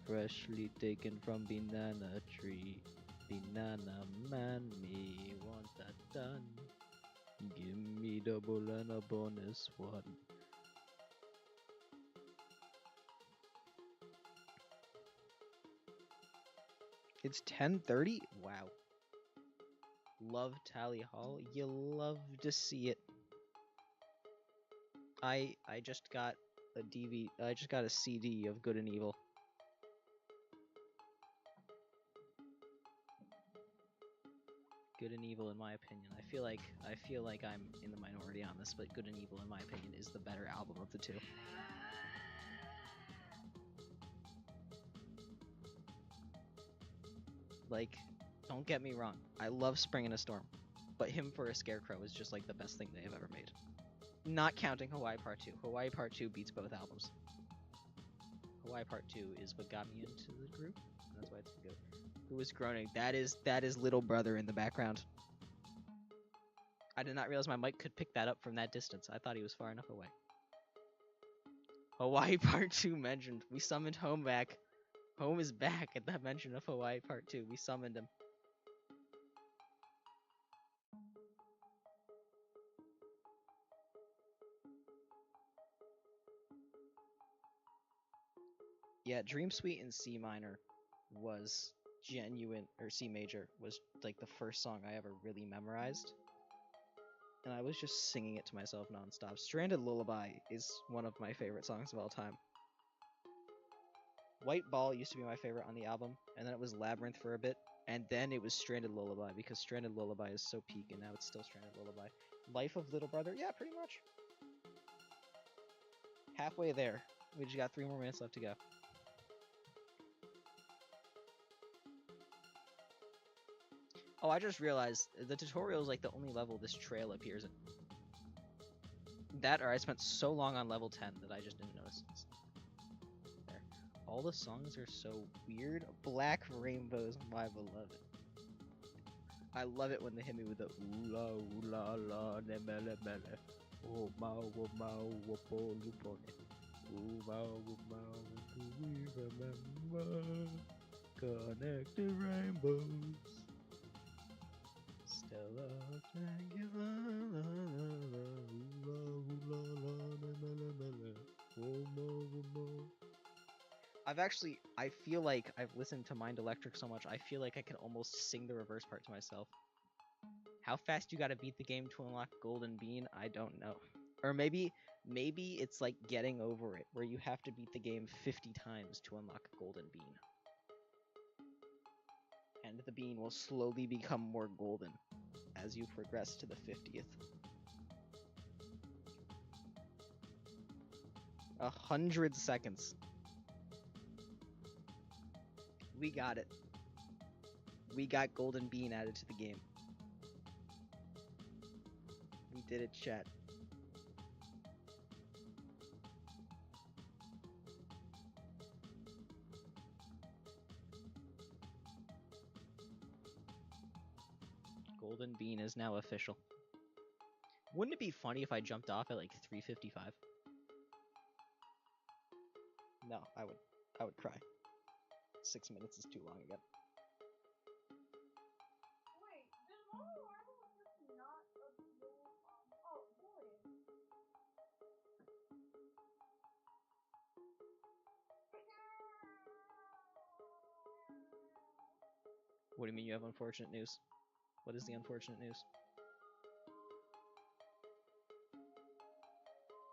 freshly taken from banana tree. Banana Man, me want that done. Give me double and a bonus one. It's 10:30? Wow. Love Tally Hall. You love to see it. I just got a I just got a CD of Good and Evil. Good and Evil, in my opinion. I feel like I'm in the minority on this, but Good and Evil, in my opinion, is the better album of the two. Like, don't get me wrong, I love Spring in a Storm, but Him for a Scarecrow is just like the best thing they've ever made. Not counting Hawaii Part 2. Hawaii Part 2 beats both albums. Hawaii Part 2 is what got me into the group. That's why it's good. Who is groaning? That is little brother in the background. I did not realize my mic could pick that up from that distance. I thought he was far enough away. Hawaii Part 2 mentioned. We summoned Home back. Home is back at the mention of Hawaii Part 2. We summoned him. Yeah, Dream Suite in C minor was genuine, or C major was like the first song I ever really memorized. And I was just singing it to myself nonstop. Stranded Lullaby is one of my favorite songs of all time. White Ball used to be my favorite on the album, and then it was Labyrinth for a bit, and then it was Stranded Lullaby, because Stranded Lullaby is so peak, and now it's still Stranded Lullaby. Life of Little Brother, yeah, pretty much. Halfway there. We just got 3 more minutes left to go. Oh, I just realized the tutorial is like the only level this trail appears in. That, or I spent so long on level 10 that I just didn't notice. There. All the songs are so weird. Black Rainbow's my beloved. I love it when they hit me with the ooh la la ne mele mele. Oh mau mau wapo lupone. Ooh mau do we remember? Connect the rainbows. Stella, thank you. I feel like I've listened to Mind Electric so much, I feel like I can almost sing the reverse part to myself. How fast you gotta beat the game to unlock Golden Bean, I don't know. Or maybe it's like Getting Over It, where you have to beat the game 50 times to unlock Golden Bean. And the bean will slowly become more golden as you progress to the 50th. 100 seconds. We got it. We got Golden Bean added to the game. We did it, chat. Golden Bean is now official. Wouldn't it be funny if I jumped off at like 3:55? No, I would cry. 6 minutes is too long again. Wait, does Model Rival just not appeal? Oh, Julian. What do you mean you have unfortunate news? What is the unfortunate news?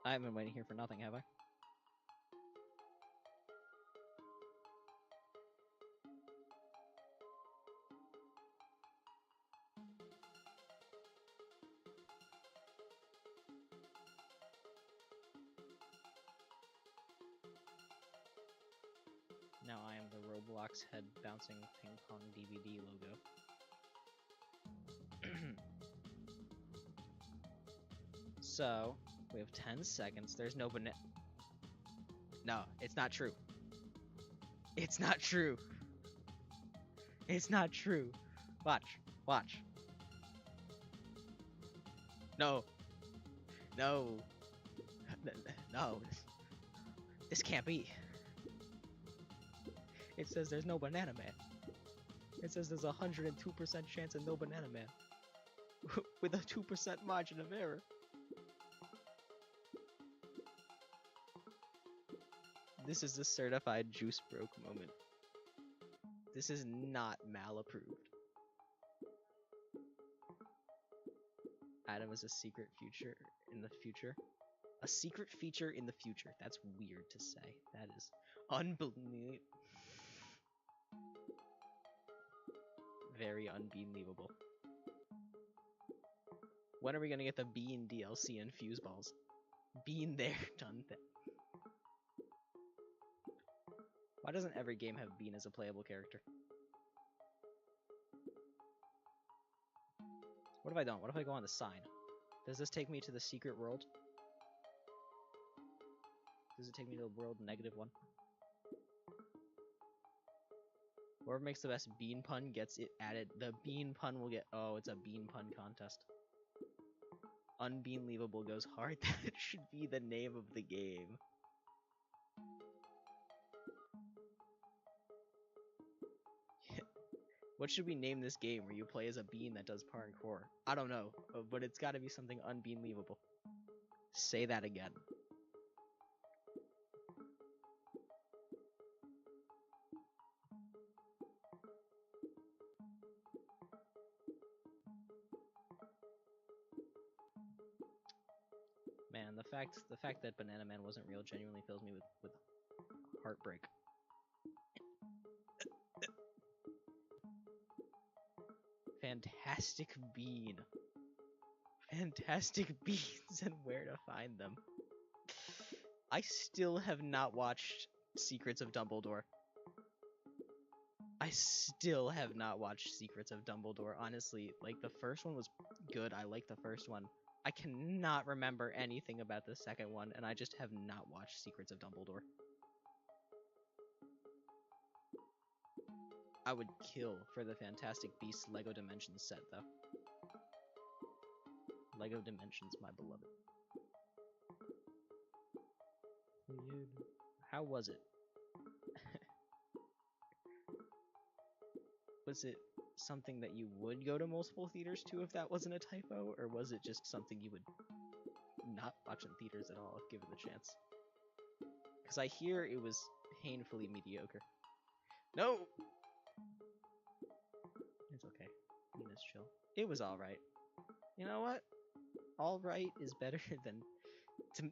I haven't been waiting here for nothing, have I? Now I am the Roblox head bouncing ping pong DVD logo. So, we have 10 seconds. There's no banana. No, it's not true. It's not true. It's not true. Watch. Watch. No. No. No. This can't be. It says there's no Banana Man. It says there's a 102% chance of no Banana Man. With a 2% margin of error. This is a certified juice broke moment. This is not mal approved. Adam is a secret future in the future. A secret feature in the future. That's weird to say. That is unbelievable. Very unbelievable. When are we gonna get the Bean DLC and Fuse Balls? Bean there, done that. Why doesn't every game have Bean as a playable character? What if I don't? What if I go on the sign? Does this take me to the secret world? Does it take me to the world -1? Whoever makes the best bean pun gets it added. The bean pun will get... Oh, it's a bean pun contest. Unbelievable goes hard. That should be the name of the game. What should we name this game where you play as a bean that does parkour? I don't know, but it's gotta be something unbelievable. Say that again. Man, the fact that Banana Man wasn't real genuinely fills me with heartbreak. Fantastic bean. Fantastic beans and where to find them. I still have not watched Secrets of Dumbledore. I still have not watched Secrets of Dumbledore, honestly. Like, the first one was good. I liked the first one. I cannot remember anything about the second one, and I just have not watched Secrets of Dumbledore. I would kill for the Fantastic Beasts Lego Dimensions set, though. Lego Dimensions, my beloved. How was it? Was it something that you would go to multiple theaters to if that wasn't a typo, or was it just something you would not watch in theaters at all if given the chance? Because I hear it was painfully mediocre. No! It's okay. Nina's chill. It was alright. You know what? Alright is better than...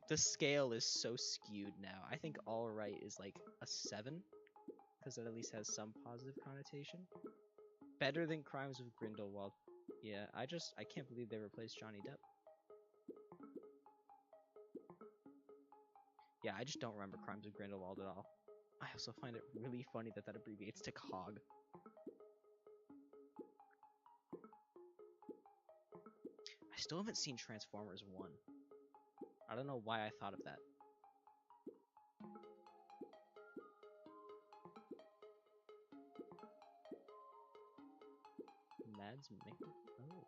The scale is so skewed now. I think alright is like a 7, because it at least has some positive connotation. Better than Crimes of Grindelwald. Yeah, I can't believe they replaced Johnny Depp. Yeah, I just don't remember Crimes of Grindelwald at all. I also find it really funny that that abbreviates to COG. I still haven't seen Transformers 1. I don't know why I thought of that. Mads Mikkelsen. Oh.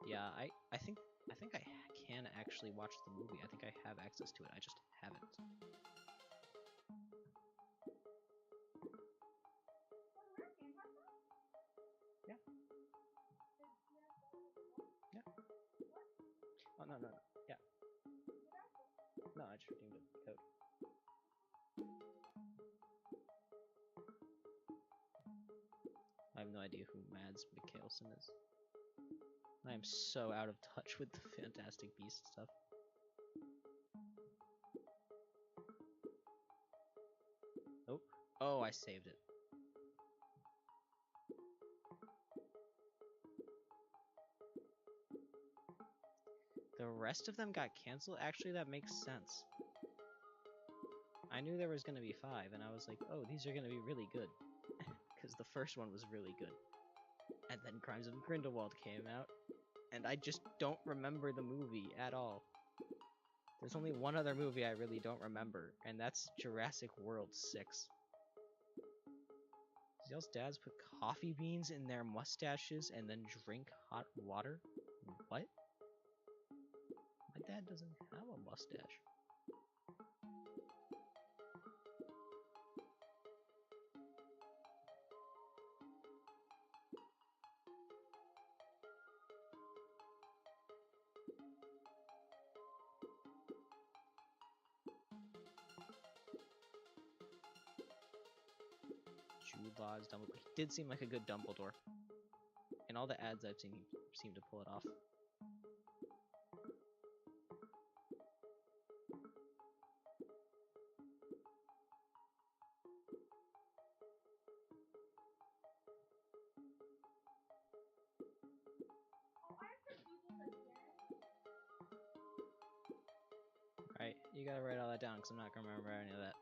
Yeah, I think I can actually watch the movie. I think I have access to it. I just haven't. Yeah. Yeah. Oh no. Yeah. No, I just redeemed a code. I have no idea who Mads Mikkelsen is. I am so out of touch with the Fantastic Beasts stuff. Oh. Oh, I saved it. The rest of them got canceled? Actually, that makes sense. I knew there was going to be 5, and I was like, oh, these are going to be really good. Because the first one was really good. And then Crimes of Grindelwald came out, and I just don't remember the movie at all. There's only one other movie I really don't remember, and that's Jurassic World 6. Does y'all's dads put coffee beans in their mustaches and then drink hot water? What? My dad doesn't have a mustache. Jude Law's Dumbledore. He did seem like a good Dumbledore. In all the ads I've seen, he seemed to pull it off. Alright, you gotta write all that down, because I'm not gonna remember any of that.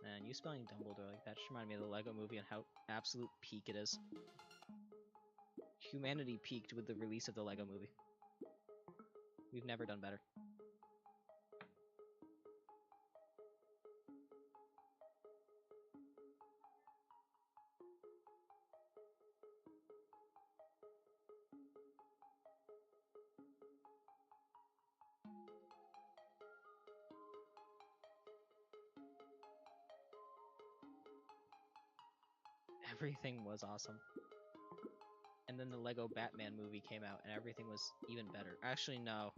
Man, you spelling Dumbledore like that just reminded me of the Lego movie and how absolute peak it is. Humanity peaked with the release of the Lego movie. We've never done better. everything was awesome. And then the Lego Batman movie came out, and everything was even better. Actually, no.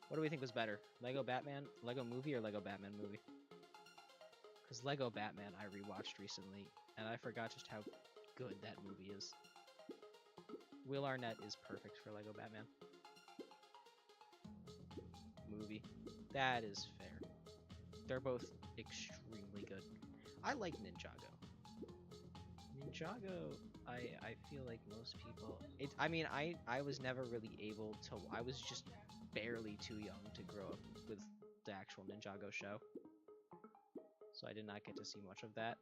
What do we think was better? Lego Batman, Lego movie, or Lego Batman movie? Because Lego Batman I rewatched recently, and I forgot just how good that movie is. Will Arnett is perfect for Lego Batman. Movie. That is fair. They're both extremely good. I like Ninjago. Ninjago, I feel like most people... I mean, I was never really able to... I was just barely too young to grow up with the actual Ninjago show. So I did not get to see much of that.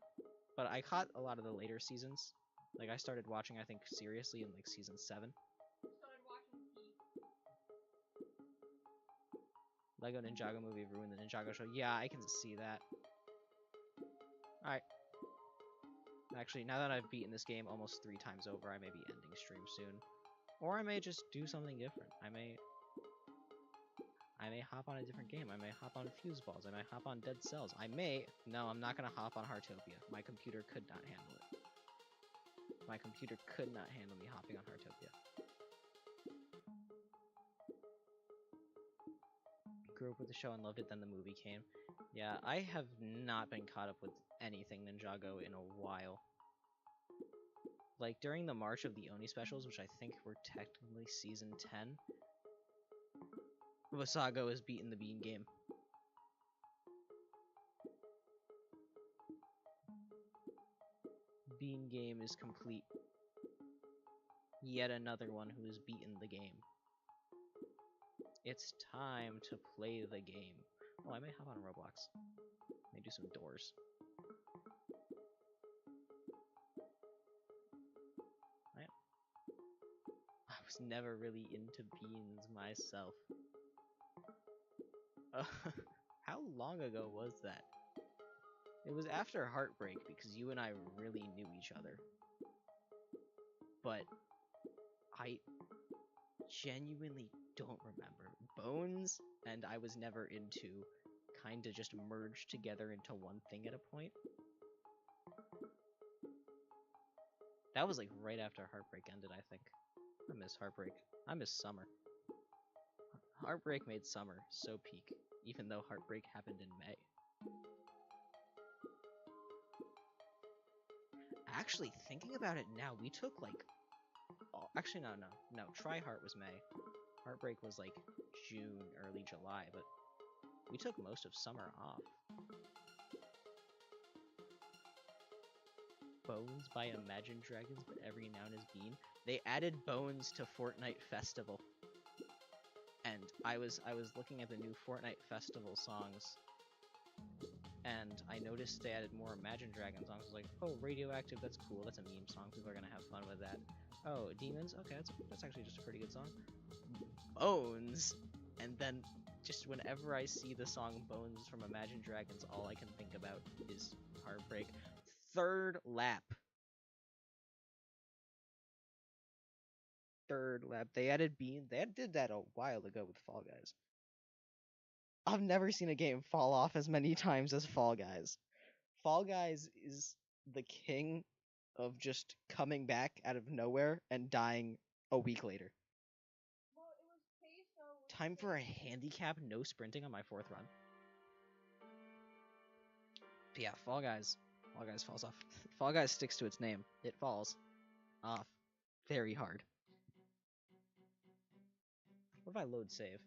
But I caught a lot of the later seasons. Like, I started watching, I think, seriously in, like, season 7. Started watching Lego Ninjago movie ruined the Ninjago show. Yeah, I can see that. Alright. Actually, now that I've beaten this game almost 3 times over, I may be ending stream soon. Or I may just do something different. I may hop on a different game. I may hop on Fuse Balls. I may hop on Dead Cells. No, I'm not gonna hop on Heartopia. My computer could not handle it. My computer could not handle me hopping on Heartopia. Grew up with the show and loved it, then the movie came. Yeah, I have not been caught up with anything Ninjago in a while. Like, during the March of the Oni specials, which I think were technically season 10, Wasago has beaten the Bean game. Bean game is complete. Yet another one who has beaten the game. It's time to play the game. Oh, I may hop on Roblox. May do some doors. I was never really into beans myself. How long ago was that? It was after Heartbreak because you and I really knew each other. But I genuinely don't remember. Bones and I was never into kinda just merged together into one thing at a point. That was like right after Heartbreak ended, I think. I miss Heartbreak. I miss summer. Heartbreak made summer so peak, even though Heartbreak happened in May. Actually, thinking about it now, we took like... Oh, actually, no. Try Heart was May. Heartbreak was like June, early July, but we took most of summer off. Bones by Imagine Dragons, but every noun is bean. They added Bones to Fortnite Festival. And I was looking at the new Fortnite Festival songs, and I noticed they added more Imagine Dragons songs. I was like, oh, Radioactive, that's cool. That's a meme song. People are gonna have fun with that. Oh, Demons? Okay, that's actually just a pretty good song. Bones! And then, just whenever I see the song Bones from Imagine Dragons, all I can think about is Heartbreak. Third lap. They added Bean. They did that a while ago with Fall Guys. I've never seen a game fall off as many times as Fall Guys. Fall Guys is the king of just coming back out of nowhere and dying a week later. Well, it was Queso. Time for a handicap, no sprinting on my 4th run. But yeah, Fall Guys falls off. Fall Guys sticks to its name. It falls off very hard. What if I load save?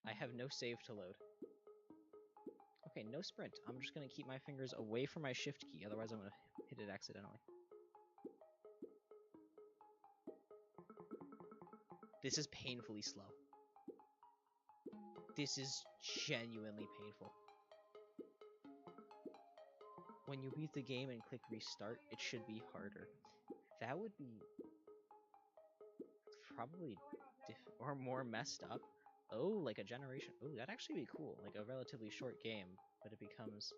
I have no save to load. Okay, no sprint. I'm just gonna keep my fingers away from my shift key, otherwise I'm gonna hit it accidentally. This is painfully slow. This is genuinely painful. When you beat the game and click restart, it should be harder. That would be probably or more messed up. Oh, like a generation. Oh, that'd actually be cool. Like a relatively short game, but it becomes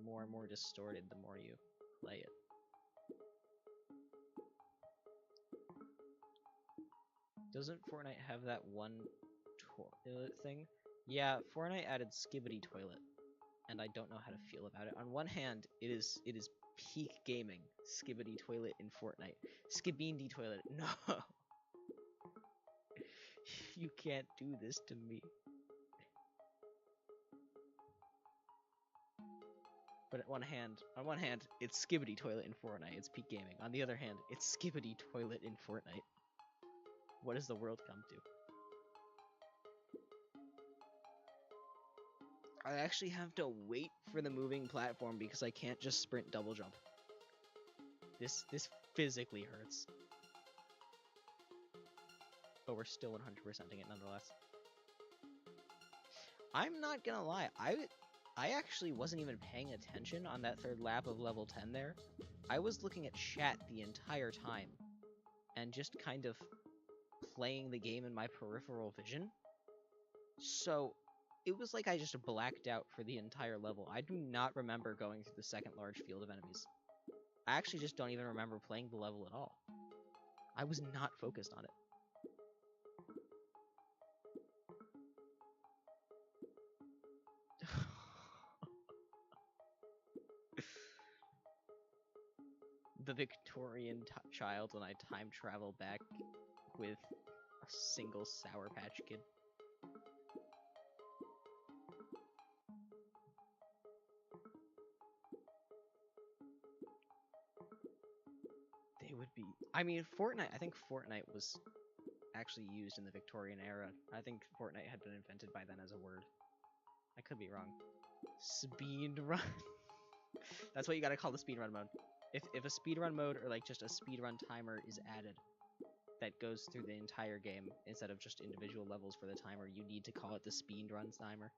more and more distorted the more you play it. Doesn't Fortnite have that one toilet thing? Yeah, Fortnite added Skibbity Toilet. and I don't know how to feel about it. On one hand, it is peak gaming, skibbity toilet in Fortnite. Skibindi toilet, no! You can't do this to me. But on one hand, it's skibbity toilet in Fortnite, it's peak gaming. On the other hand, it's skibbity toilet in Fortnite. What does the world come to? I actually have to wait for the moving platform because I can't just sprint double jump. This physically hurts. But we're still 100%ing it nonetheless. I'm not gonna lie, I actually wasn't even paying attention on that third lap of level 10 there. I was looking at chat the entire time and just kind of playing the game in my peripheral vision. So it was like I just blacked out for the entire level. I do not remember going through the second large field of enemies. I actually just don't even remember playing the level at all. I was not focused on it. The Victorian child when I time travel back with a single Sour Patch Kid. They would be... I mean, Fortnite... I think Fortnite was actually used in the Victorian era. I think Fortnite had been invented by then as a word. I could be wrong. Speedrun. That's what you gotta call the speedrun mode. If a speedrun mode or like just a speedrun timer is added that goes through the entire game instead of just individual levels for the timer, you need to call it the speedrun timer.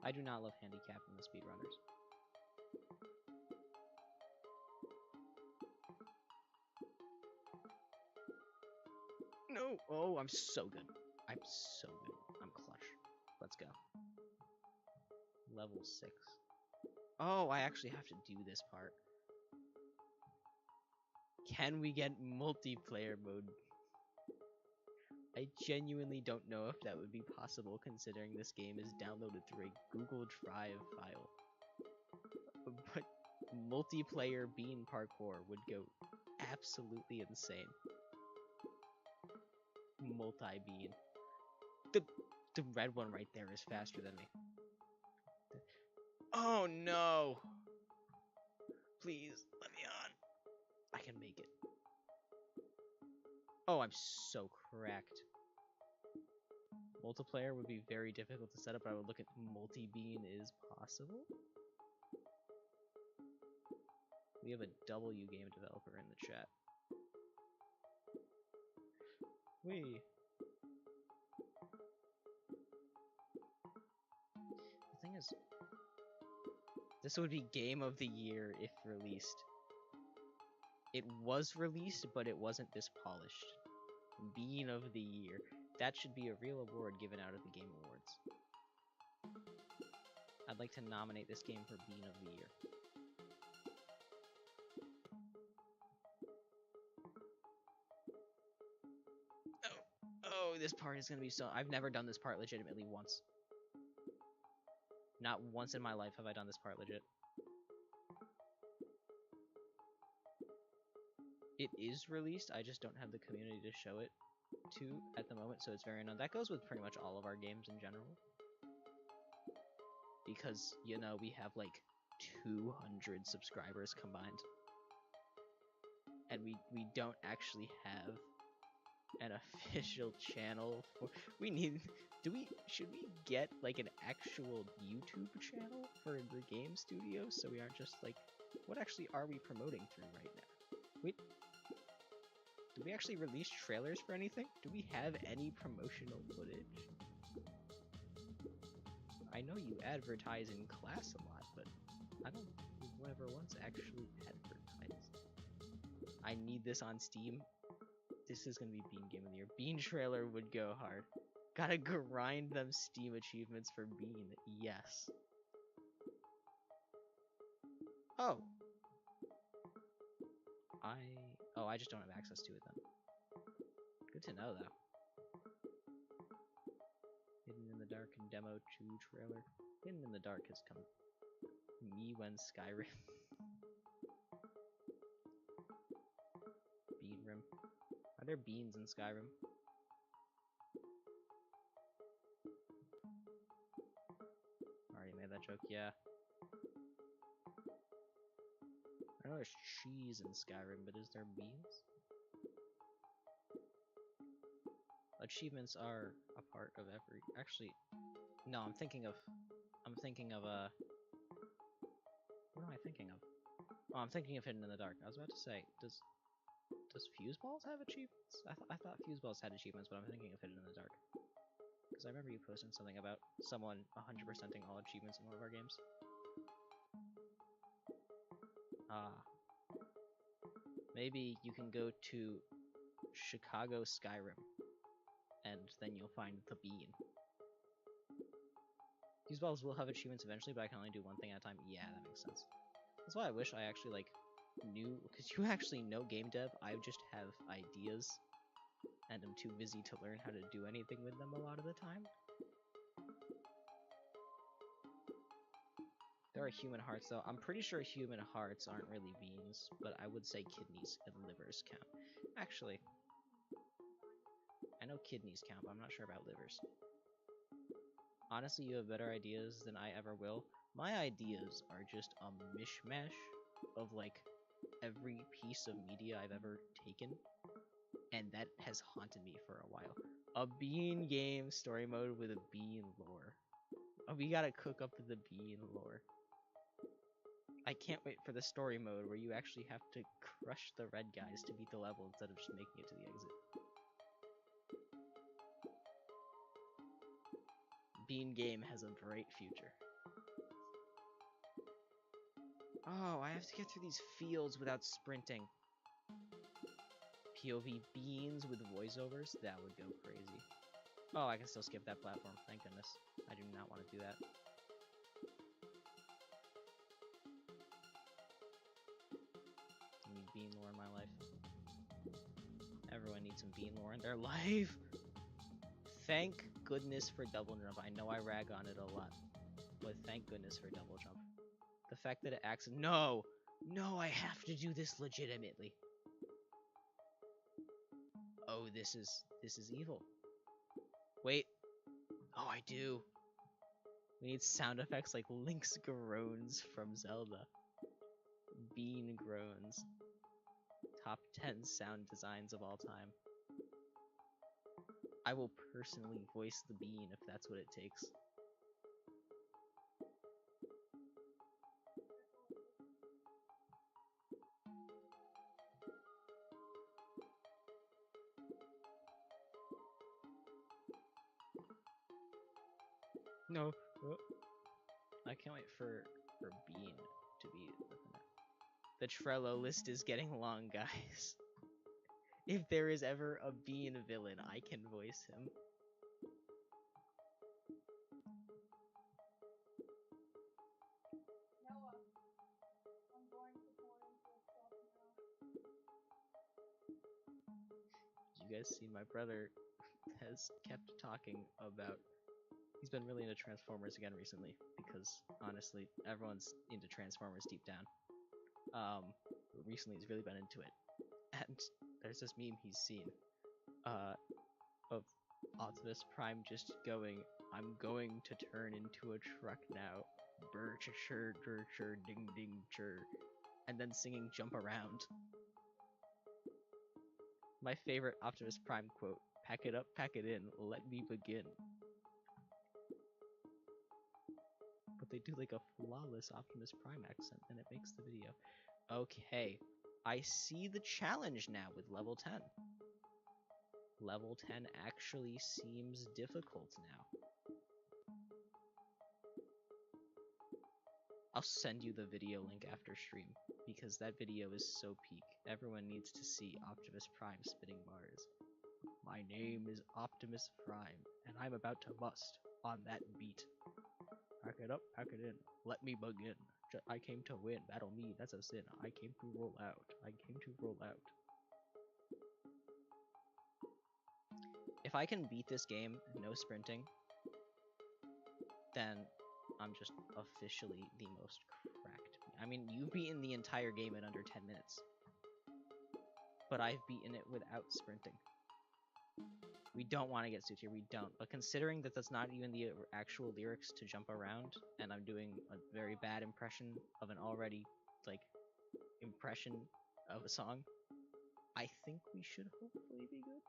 I do not love handicapping the speedrunners. No! Oh, I'm so good. I'm so good. I'm clutch. Let's go. Level 6. Oh, I actually have to do this part. Can we get multiplayer mode? I genuinely don't know if that would be possible considering this game is downloaded through a Google Drive file. But multiplayer bean parkour would go absolutely insane. Multi-bean. The red one right there is faster than me. Oh no! Please, let me on. I can make it. Oh, I'm so cracked. Multiplayer would be very difficult to set up, but I would look at multi-bean is possible. We have a W game developer in the chat. Wee. The thing is, this would be Game of the Year if released. It was released, but it wasn't this polished. Bean of the Year. That should be a real award given out at the Game Awards. I'd like to nominate this game for Bean of the Year. Oh, this part is gonna be so... I've never done this part legitimately once. Not once in my life have I done this part legit. It is released, I just don't have the community to show it to at the moment, so it's very unknown. That goes with pretty much all of our games in general. Because, you know, we have like 200 subscribers combined. And we don't actually have an official channel for... We need... Should we get like an actual YouTube channel for the game studio so we aren't just like... What actually are we promoting through right now? Wait... Do we actually release trailers for anything? Do we have any promotional footage? I know you advertise in class a lot, but I don't think we've ever once actually advertised. I need this on Steam. This is gonna be Bean Game of the Year. Bean trailer would go hard. Gotta grind them Steam achievements for Bean. Yes. Oh. I just don't have access to it then. Good to know, though. Hidden in the Dark Demo 2 trailer. Hidden in the Dark has come. Me when Skyrim. Bean Rim. Are there beans in Skyrim? Already made that joke, yeah. I know there's cheese in Skyrim, but is there beans? Achievements are a part of every. Actually, no. I'm thinking of. What am I thinking of? Oh, I'm thinking of Hidden in the Dark. I was about to say, does Fuseballs have achievements? I thought Fuseballs had achievements, but I'm thinking of Hidden in the Dark. Because I remember you posting something about someone 100%ing all achievements in one of our games. Maybe you can go to Chicago Skyrim, and then you'll find the bean. Fuseballs will have achievements eventually, but I can only do one thing at a time. Yeah, that makes sense. That's why I wish I actually, like, knew, because you actually know game dev. I just have ideas, and I'm too busy to learn how to do anything with them a lot of the time. There are human hearts, though. I'm pretty sure human hearts aren't really beans, but I would say kidneys and livers count. Actually, I know kidneys count, but I'm not sure about livers. Honestly, you have better ideas than I ever will. My ideas are just a mishmash of, like, every piece of media I've ever taken, and that has haunted me for a while. A bean game story mode with a bean lore. Oh, we gotta cook up the bean lore. I can't wait for the story mode where you actually have to crush the red guys to beat the level instead of just making it to the exit. Bean game has a bright future. Oh, I have to get through these fields without sprinting. POV beans with voiceovers? That would go crazy. Oh, I can still skip that platform. Thank goodness. I do not want to do that. I need bean lore in my life. Everyone needs some bean lore in their life. Thank goodness for double jump. I know I rag on it a lot, but thank goodness for double jump. The fact that it acts— No! No, I have to do this legitimately. Oh, this is evil. Wait. Oh, I do. We need sound effects like Link's groans from Zelda. Bean groans. Top 10 sound designs of all time. I will personally voice the bean if that's what it takes. No. Oh. I can't wait for Bean to be the Trello list is getting long, guys. If there is ever a Bean villain, I can voice him. Noah, I'm going to pour into a cup now. You guys see my brother has kept talking about— he's been really into Transformers again recently, because honestly, everyone's into Transformers deep down. Recently he's really been into it. And there's this meme he's seen of Optimus Prime just going, "I'm going to turn into a truck now. Brr-ch-chur, dur-chur, ding-ding-chur," and then singing Jump Around. My favorite Optimus Prime quote: "Pack it up, pack it in, let me begin." But they do like a flawless Optimus Prime accent, and it makes the video. Okay, I see the challenge now with level 10. Level 10 actually seems difficult now. I'll send you the video link after stream, because that video is so peak. Everyone needs to see Optimus Prime spitting bars. "My name is Optimus Prime, and I'm about to bust on that beat. Pack it up, pack it in, let me begin. I came to win, battle me, that's a sin. I came to roll out, I came to roll out." if I can beat this game, no sprinting, then I'm just officially the most cracked. I mean, you've beaten the entire game in under 10 minutes. But I've beaten it without sprinting. We don't want to get sued here, we don't. But considering that that's not even the actual lyrics to jump around, and I'm doing a very bad impression of an already, like, impression of a song, I think we should hopefully be good.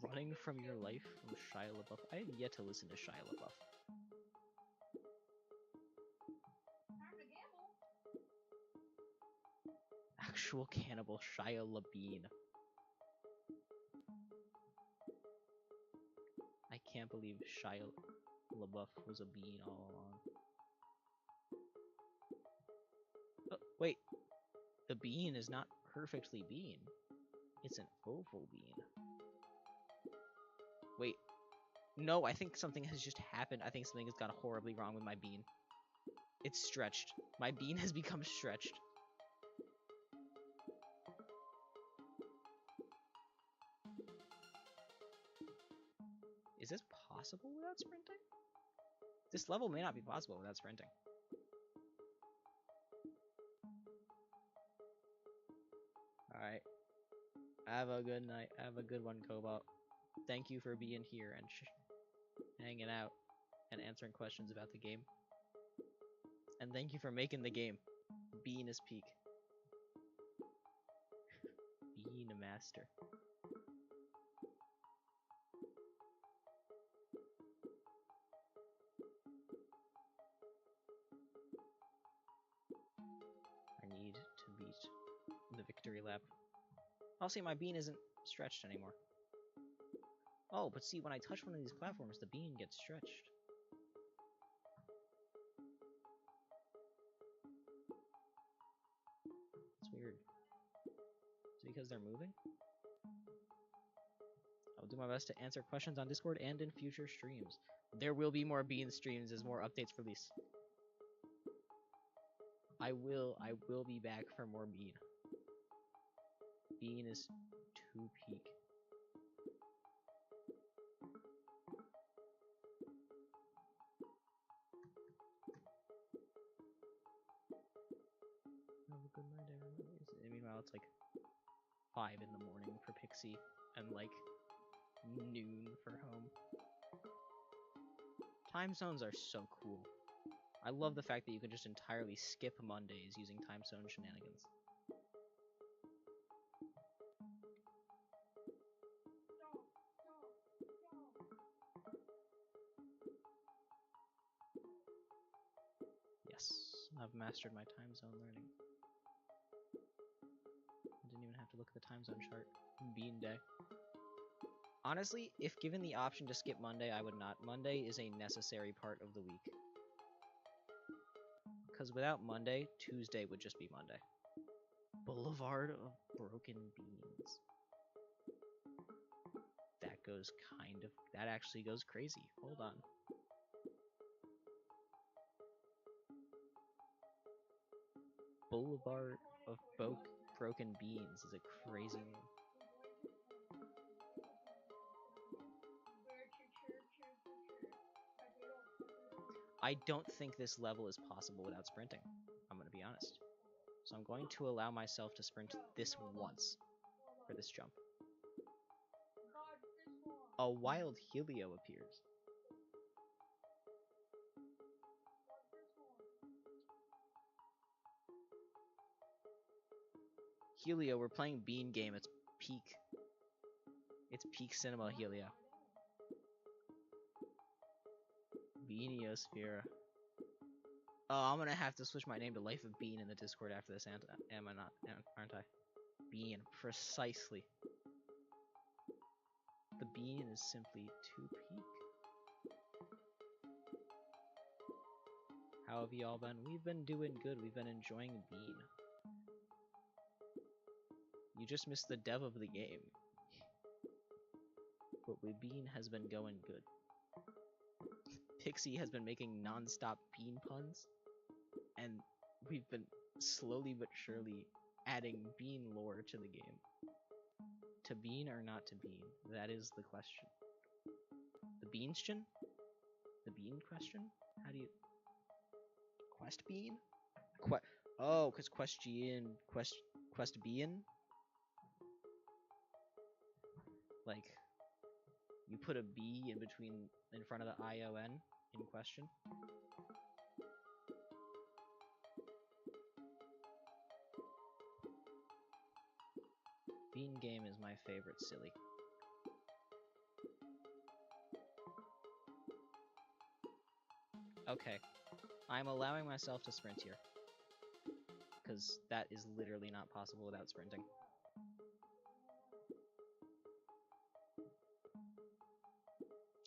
Running from Your Life from Shia LaBeouf. I have yet to listen to Shia LaBeouf. Actual cannibal Shia LaBean. I can't believe Shia LaBeouf was a bean all along. Oh, wait. The bean is not perfectly bean. It's an oval bean. Wait. No, I think something has just happened. I think something has got horribly wrong with my bean. It's stretched. My bean has become stretched. Is this possible without sprinting? This level may not be possible without sprinting. Alright. Have a good night. Have a good one, Cobalt. Thank you for being here and hanging out and answering questions about the game. And thank you for making the game. Bean is peak. Bean master. I need to beat the victory lap. I'll say my bean isn't stretched anymore. Oh, but see, when I touch one of these platforms, the bean gets stretched. It's weird. Is it because they're moving? I'll do my best to answer questions on Discord and in future streams. There will be more bean streams as more updates release. I will be back for more bean. Bean is too peak. Have a good night, everybody. Meanwhile, it's like 5 in the morning for Pixie and like noon for home. Time zones are so cool. I love the fact that you can just entirely skip Mondays using time zone shenanigans. Yes, I've mastered my time zone learning. I didn't even have to look at the time zone chart. Bean day. Honestly, if given the option to skip Monday, I would not. Monday is a necessary part of the week. Because without Monday, Tuesday would just be Monday. Boulevard of Broken Beans. That goes kind of... That actually goes crazy. Hold on. Boulevard of Broken Beans is a crazy name. I don't think this level is possible without sprinting. I'm going to be honest. So I'm going to allow myself to sprint this once for this jump. A wild Helio appears. Helio, we're playing Bean Game. It's peak. It's peak cinema, Helio. Beaniosphere. Oh, I'm gonna have to switch my name to Life of Bean in the Discord after this, am I not? Aren't I? Bean, precisely. The bean is simply too peak. How have y'all been? We've been doing good. We've been enjoying Bean. You just missed the dev of the game. but with Bean has been going good. Pixie has been making non-stop Bean puns, and we've been slowly but surely adding Bean lore to the game. To Bean or not to Bean? That is the question. The Beanstion? The Bean question? How do you... Quest Bean? Oh, because Quest Bean? Like, you put a B in front of the ION in question? Bean game is my favorite, silly. Okay, I'm allowing myself to sprint here. Because that is literally not possible without sprinting.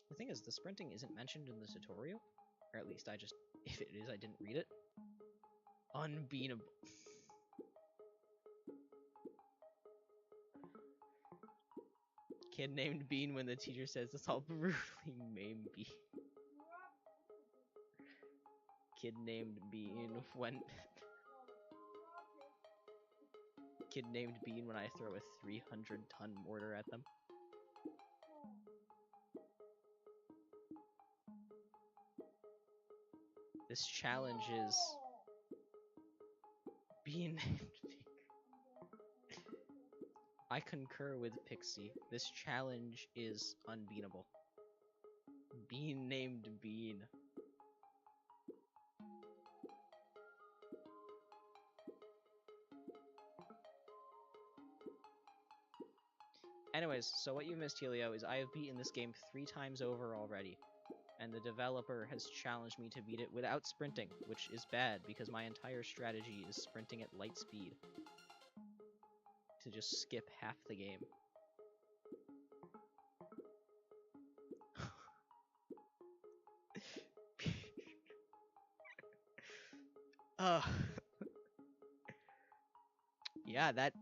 The thing is, the sprinting isn't mentioned in the tutorial. Or at least if it is, I didn't read it. Unbeanable. Kid named Bean when the teacher says it's all brutally maim Bean. Kid named Bean when... Kid named Bean when I throw a 300-ton mortar at them. This challenge is... Bean named I concur with Pixie. This challenge is unbeatable. Bean named Bean. Anyways, so what you missed, Helio, is I have beaten this game 3 times over already. And the developer has challenged me to beat it without sprinting, which is bad because my entire strategy is sprinting at light speed. To just skip half the game. Yeah, that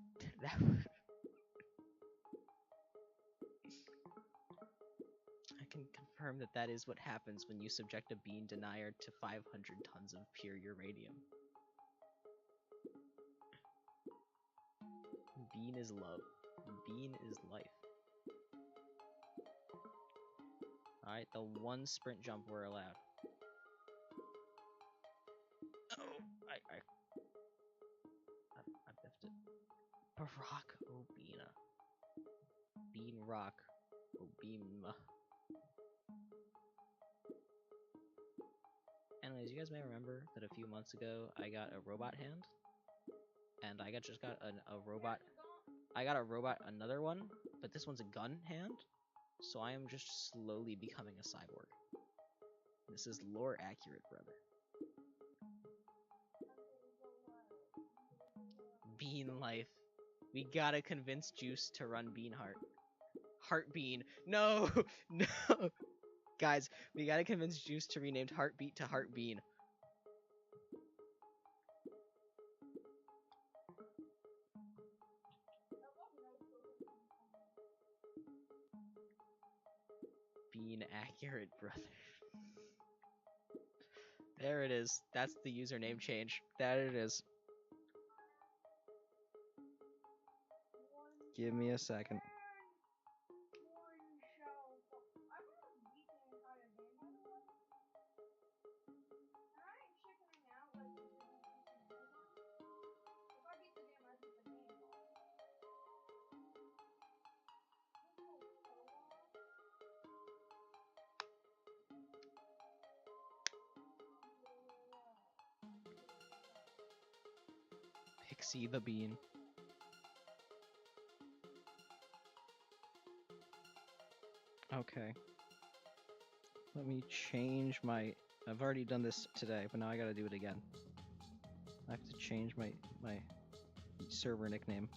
I can confirm that is what happens when you subject a bean denier to 500 tons of pure uranium. Bean is love. Bean is life. Alright, the one sprint jump we're allowed. Oh, I biffed it. Barack Obina. Bean Rock Obima. Anyways, you guys may remember that a few months ago I got a robot hand, and I just got a robot. I got a robot, another one, but this one's a gun hand, so I am just slowly becoming a cyborg. This is lore accurate, brother. Bean life. We gotta convince Juice to run Bean Heart. Heartbean. No! No! Guys, we gotta convince Juice to rename Heartbeat to Heartbean. Bean accurate, brother. There it is. That's the username change. That it is. Give me a second. Pixie the Bean. Okay. Let me change my... I've already done this today, but now I gotta do it again. I have to change my server nickname.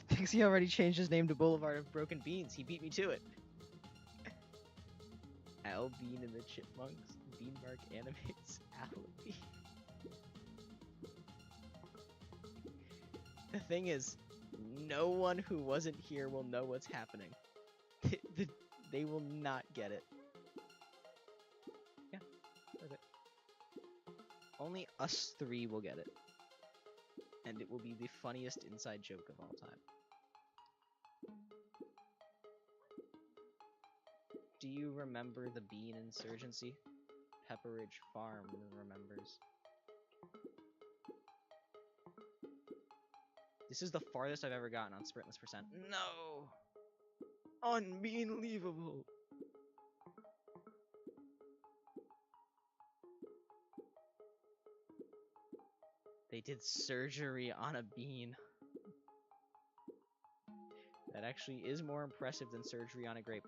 Pixie already changed his name to Boulevard of Broken Beans. He beat me to it. Al Bean and the Chipmunks. Beanbark animates Al Bean. The thing is, no one who wasn't here will know what's happening. They will not get it. Yeah, perfect. Only us three will get it. And it will be the funniest inside joke of all time. Do you remember the bean insurgency? Pepperidge Farm remembers. This is the farthest I've ever gotten on sprintless percent. No! Unbelievable! They did surgery on a bean. That actually is more impressive than surgery on a grape.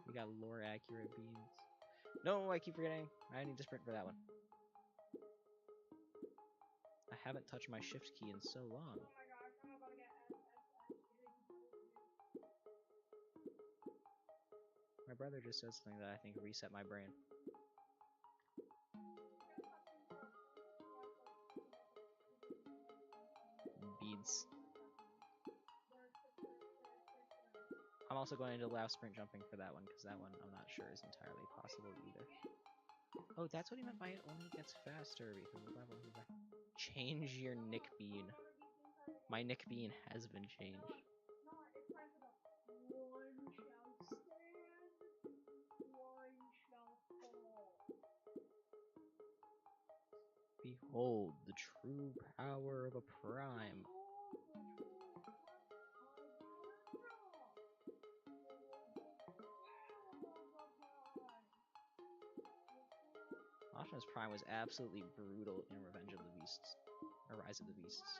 We got lore accurate beans. No, I keep forgetting. I need to sprint for that one. I haven't touched my shift key in so long. Oh my gosh, I'm about to get My brother just said something that I think reset my brain. Beads. I'm also going to allow sprint jumping for that one, because that one I'm not sure is entirely possible either. Oh, that's what he meant by it only gets faster, because of level. Change your Nick Bean. My Nick Bean has been changed. Behold the true power of a prime. Optimus Prime was absolutely brutal in Revenge of the Beasts. Or Rise of the Beasts.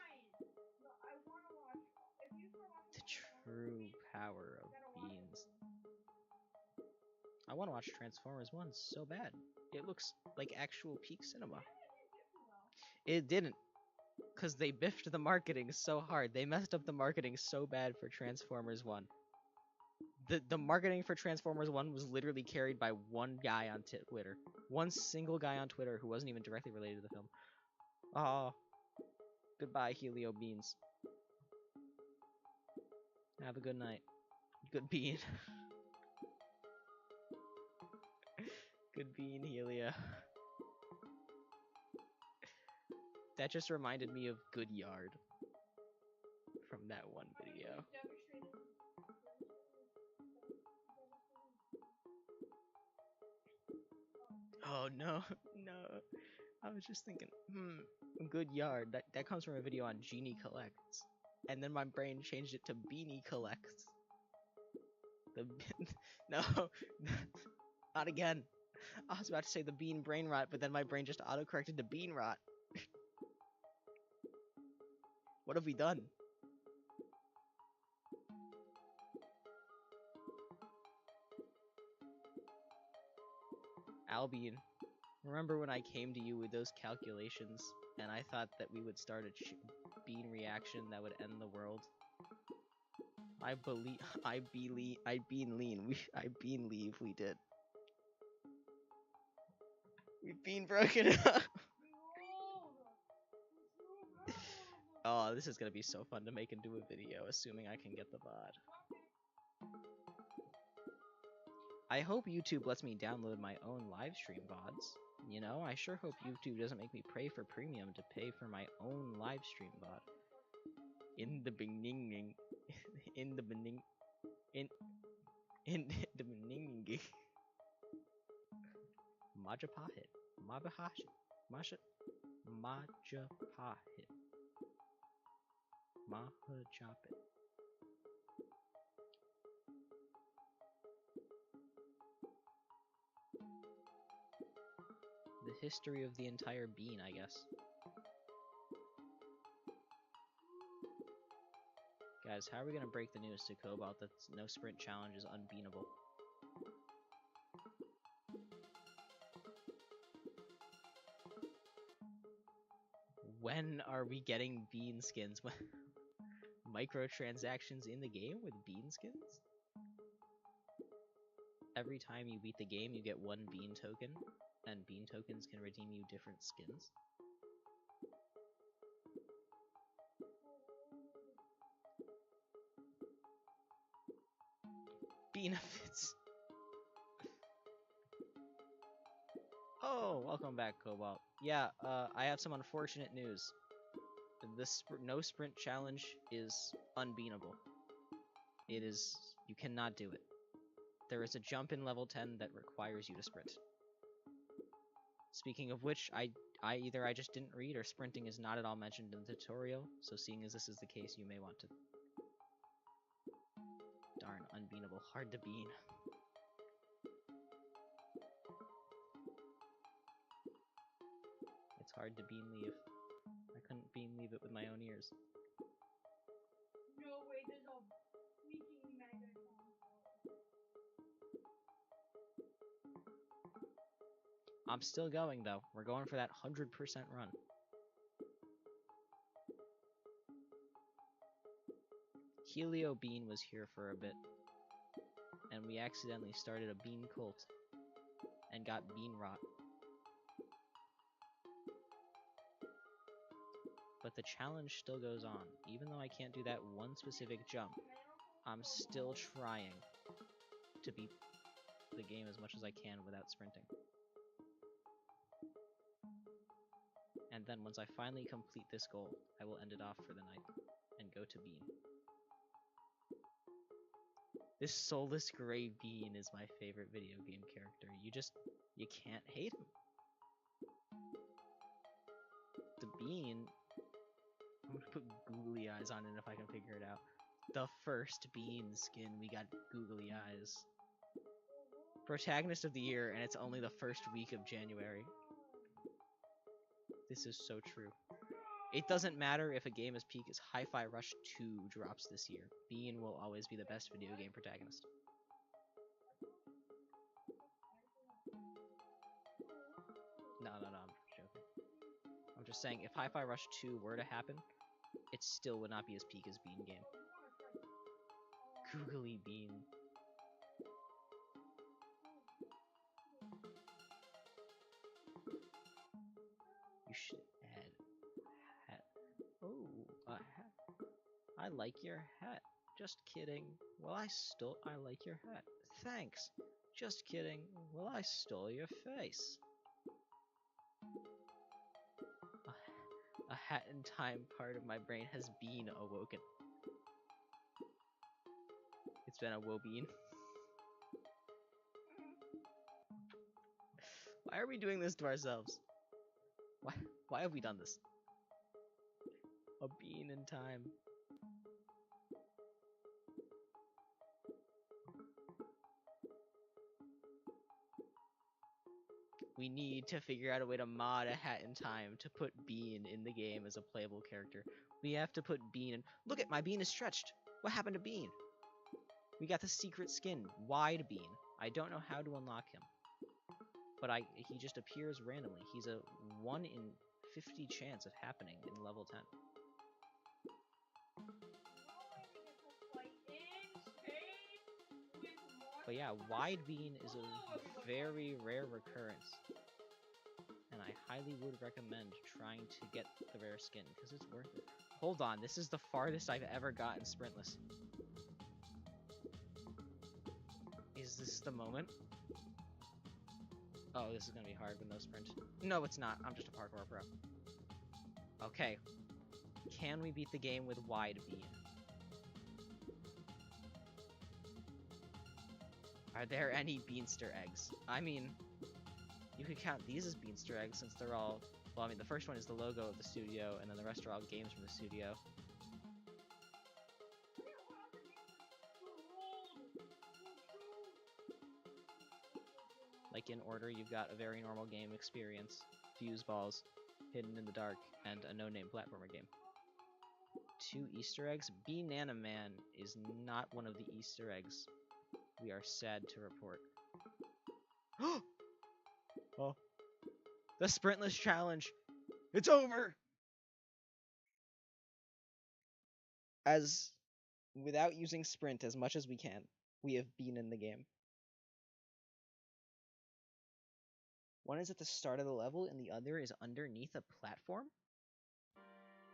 The true power of beans. I want to watch Transformers 1 so bad. It looks like actual peak cinema. It didn't. Because they biffed the marketing so hard. They messed up the marketing so bad for Transformers 1. The marketing for Transformers 1 was literally carried by one guy on Twitter. One single guy on Twitter who wasn't even directly related to the film. Oh. Goodbye, Helio Beans. Have a good night. Good bean. Good bean, Helio. That just reminded me of Good Yard. From that one video. Oh no, no. I was just thinking, Good Yard. That comes from a video on Genie Collects. And then my brain changed it to Beanie Collects. No, not again. I was about to say the bean brain rot, but then my brain just auto-corrected to bean rot. What have we done? Albion, remember when I came to you with those calculations, and I thought that we would start a bean reaction that would end the world? I bean leave we did. We've been broken up. Oh, this is gonna be so fun to make into a video, assuming I can get the VOD. I hope YouTube lets me download my own live stream VODs. You know, I sure hope YouTube doesn't make me pay for premium to pay for my own live stream VOD. In the beginning. Majapahit. Mabahashit. Masha. Majapahit. Mahachapit. The history of the entire bean, I guess. Guys, how are we gonna break the news to Cobalt that no sprint challenge is unbeanable? When are we getting bean skins? Microtransactions in the game with bean skins? Every time you beat the game, you get one bean token, and bean tokens can redeem you different skins. benefits. Oh, welcome back, Cobalt. Yeah, I have some unfortunate news. The no sprint challenge is unbeatable. It is... you cannot do it. There is a jump in level 10 that requires you to sprint. Speaking of which, either I just didn't read or sprinting is not at all mentioned in the tutorial, so seeing as this is the case, you may want to... Darn, unbeatable. Hard to bean. It's hard to bean leave. I couldn't bean leave it with my own ears. No way, there's a freaking magnet. I'm still going, though. We're going for that 100% run. Helio Bean was here for a bit, and we accidentally started a bean cult and got bean rot. But the challenge still goes on. Even though I can't do that one specific jump, I'm still trying to beat the game as much as I can without sprinting. And then once I finally complete this goal, I will end it off for the night and go to Bean. This soulless gray Bean is my favorite video game character. You can't hate him. The Bean, I'm gonna put googly eyes on it if I can figure it out. The first Bean skin, we got googly eyes. Protagonist of the year, and it's only the first week of January. This is so true. It doesn't matter if a game as peak as Hi-Fi Rush 2 drops this year. Bean will always be the best video game protagonist. No, I'm joking. I'm just saying, if Hi-Fi Rush 2 were to happen, it still would not be as peak as Bean game. Googly Bean. You should add hat. Oh, a hat. I like your hat. Just kidding. Well, I like your hat. Thanks. Just kidding. Well, I stole your face. A hat in time part of my brain has been awoken. It's been a wobean. Why are we doing this to ourselves? Why have we done this? A bean in time. We need to figure out a way to mod a hat in time to put Bean in the game as a playable character. We have to put Bean in. Look at my Bean is stretched. What happened to Bean? We got the secret skin, Wide Bean. I don't know how to unlock him, but he just appears randomly. He's a 1 in 50 chance of happening in level 10. But yeah, Wide Bean is a very rare recurrence, and I highly would recommend trying to get the rare skin, because it's worth it. Hold on, this is the farthest I've ever gotten sprintless. Is this the moment? Oh, this is gonna be hard with no sprint. No, it's not. I'm just a parkour pro. Okay. Can we beat the game with Wide Bean? Are there any Beanster eggs? I mean, you could count these as Beanster eggs since they're all... Well, I mean, the first one is the logo of the studio, and then the rest are all games from the studio. Like in order, you've got a very normal game experience, fuse balls, hidden in the dark, and a no-name platformer game. 2 Easter eggs? Banana Man is not one of the Easter eggs. We are sad to report. Oh. The sprintless challenge! It's over! Without using sprint as much as we can, we have been in the game. One is at the start of the level, and the other is underneath a platform?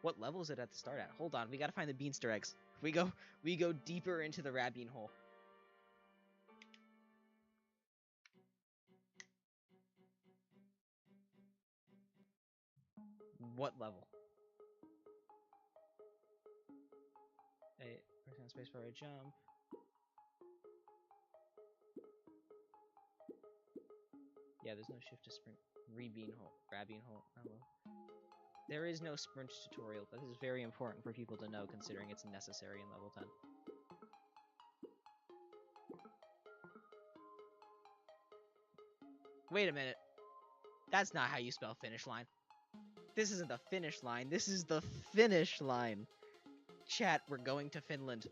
What level is it at the start at? Hold on, we gotta find the Beanster eggs. We go deeper into the rat bean hole. What level? Press on space bar to jump. Yeah, there's no shift to sprint. Read bean hole. Grab bean hole. Oh well. There is no sprint tutorial, but this is very important for people to know considering it's necessary in level 10. Wait a minute. That's not how you spell finish line. This isn't the finish line. This is the finish line. Chat, we're going to Finland.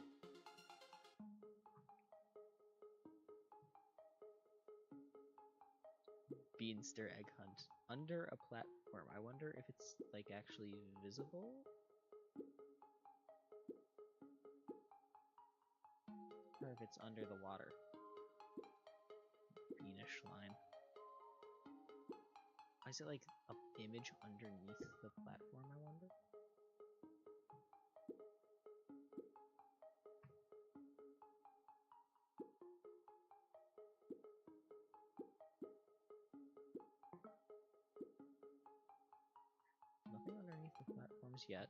Beanster egg hunt. Under a platform. I wonder if it's, like, actually visible? Or if it's under the water. Beanish line. Is it, like, an image underneath the platform, I wonder? Nothing underneath the platforms yet.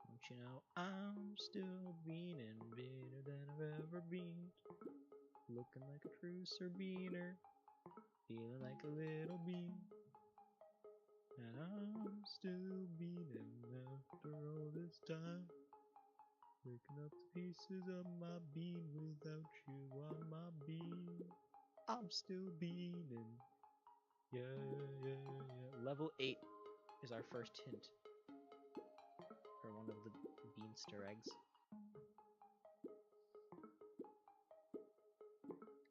Don't you know, I'm still beaning, beaner than I've ever been. Looking like a true Beaner, feeling like a little bean. And I'm still beaning after all this time. Picking up the pieces of my bean without you on my bean. I'm still beaning. Yeah, yeah, yeah. Level 8 is our first hint for one of the beanster eggs.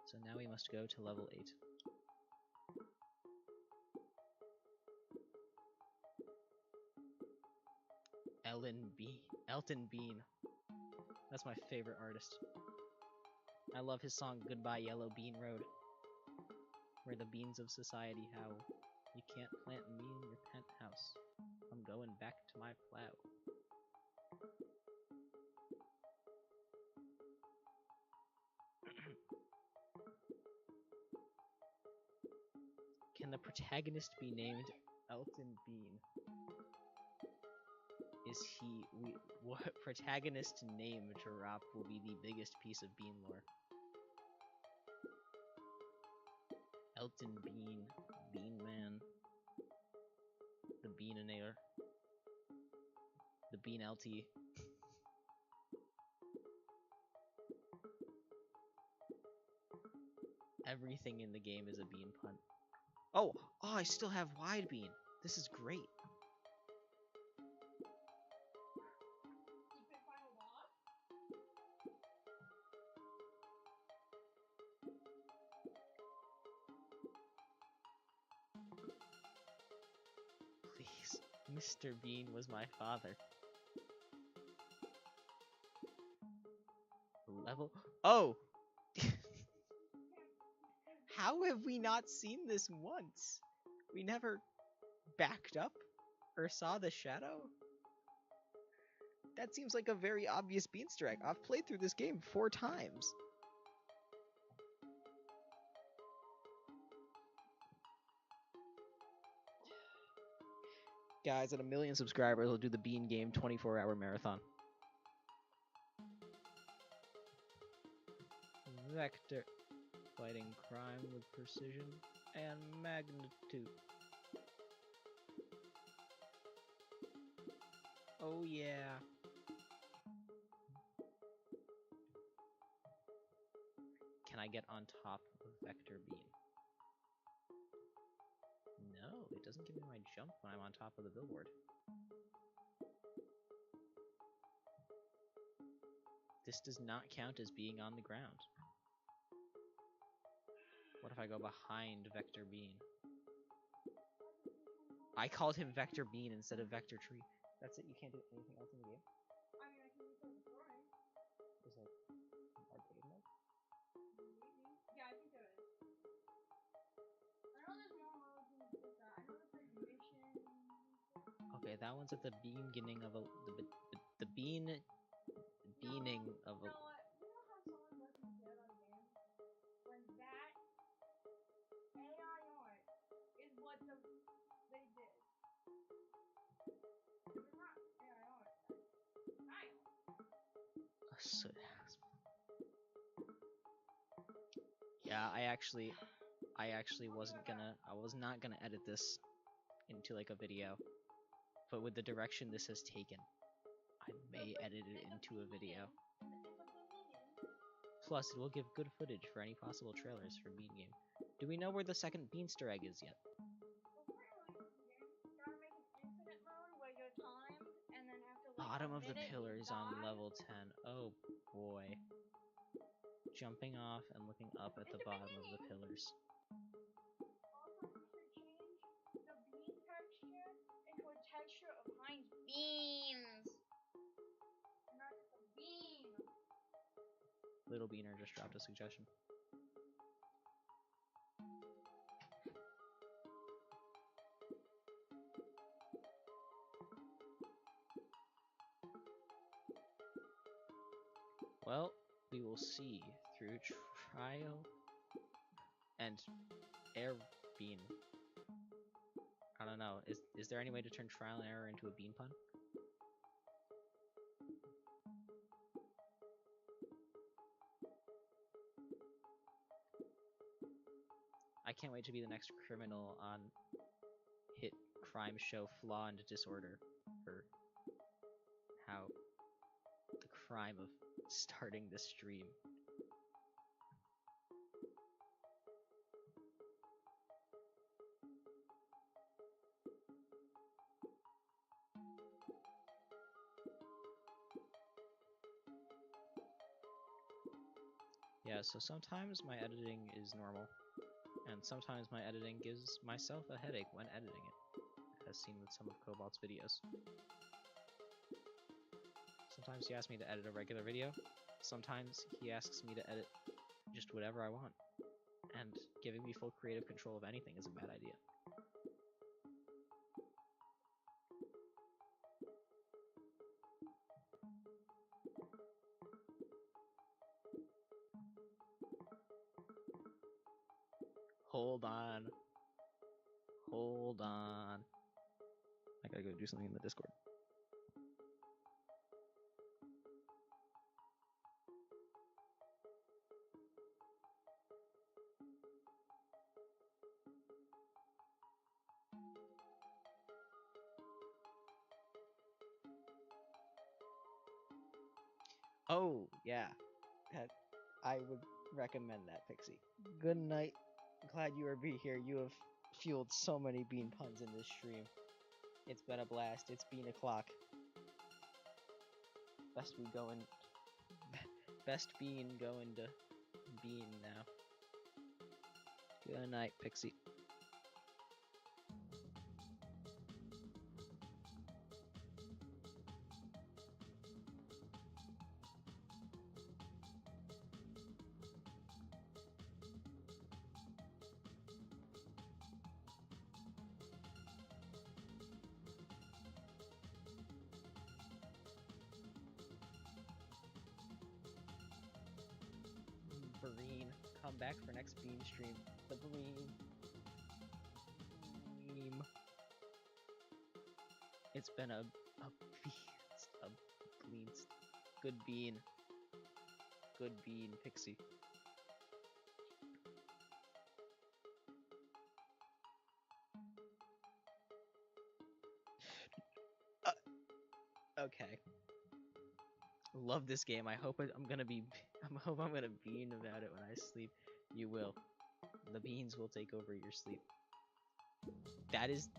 So now we must go to level 8. Elton Bean. That's my favorite artist. I love his song Goodbye Yellow Bean Road. Where the beans of society howl. You can't plant me in your penthouse. I'm going back to my plow. Can the protagonist be named Elton Bean? Is he... what protagonist name drop will be the biggest piece of Bean lore? Elton Bean, Bean Man, the Beaninator, the Bean LT. Everything in the game is a bean pun. Oh, I still have wide bean. This is great. Please, Mr. Bean was my father. Level... Oh! How have we not seen this once? We never backed up or saw the shadow? That seems like a very obvious beanster egg. I've played through this game 4 times. Guys, at 1 million subscribers, we'll do the Bean Game 24-hour marathon. Vector. Fighting crime with precision and magnitude. Oh yeah. Can I get on top of Vector Bean? No, it doesn't give me my jump when I'm on top of the billboard. This does not count as being on the ground. What if I go behind Vector Bean? I called him Vector Bean instead of Vector Tree. That's it, you can't do anything else in the game? I mean, I can use it as throwing. Is it arcade mode? Maybe. Yeah, I think there is. I know there's more modes than just that. I know there's like missions. Okay, that one's at the beginning of a... The beaning of a... You know what? You know how someone lets me get on a game? When that because they did. It was not. Yeah, I know what it said. Kyle. A soot house. Yeah, I actually wasn't gonna. I was not gonna edit this into like a video, but with the direction this has taken, I may edit it into a video. Plus, it will give good footage for any possible trailers for Bean Game. Do we know where the second Beanster egg is yet? Bottom of the pillars on level 10. Oh boy. Jumping off and looking up at the bottom of the pillars. Also, we should change the bean texture into a texture of Heinz beans. Not just a bean. Little Beaner just dropped a suggestion. Well, we will see through trial and error bean. I don't know. Is there any way to turn trial and error into a bean pun? I can't wait to be the next criminal on hit crime show Flaw and Disorder for how the crime of starting the stream. Yeah, so sometimes my editing is normal, and sometimes my editing gives myself a headache when editing it, as seen with some of Cobalt's videos. Sometimes he asks me to edit a regular video, sometimes he asks me to edit just whatever I want, and giving me full creative control of anything is a bad idea. Hold on. Hold on. I gotta go do something in the Discord. Oh, yeah. I would recommend that, Pixie. Good night. Glad you are here. You have fueled so many bean puns in this stream. It's been a blast. It's bean o'clock. Best bean going to bean now. Good night, Pixie. Breen. Come back for next bean stream. The Breen. Meme. It's been a beans. Good bean. Good bean, Pixie. Okay. Love this game. I hope I'm gonna bean about it when I sleep. You will. The beans will take over your sleep. That is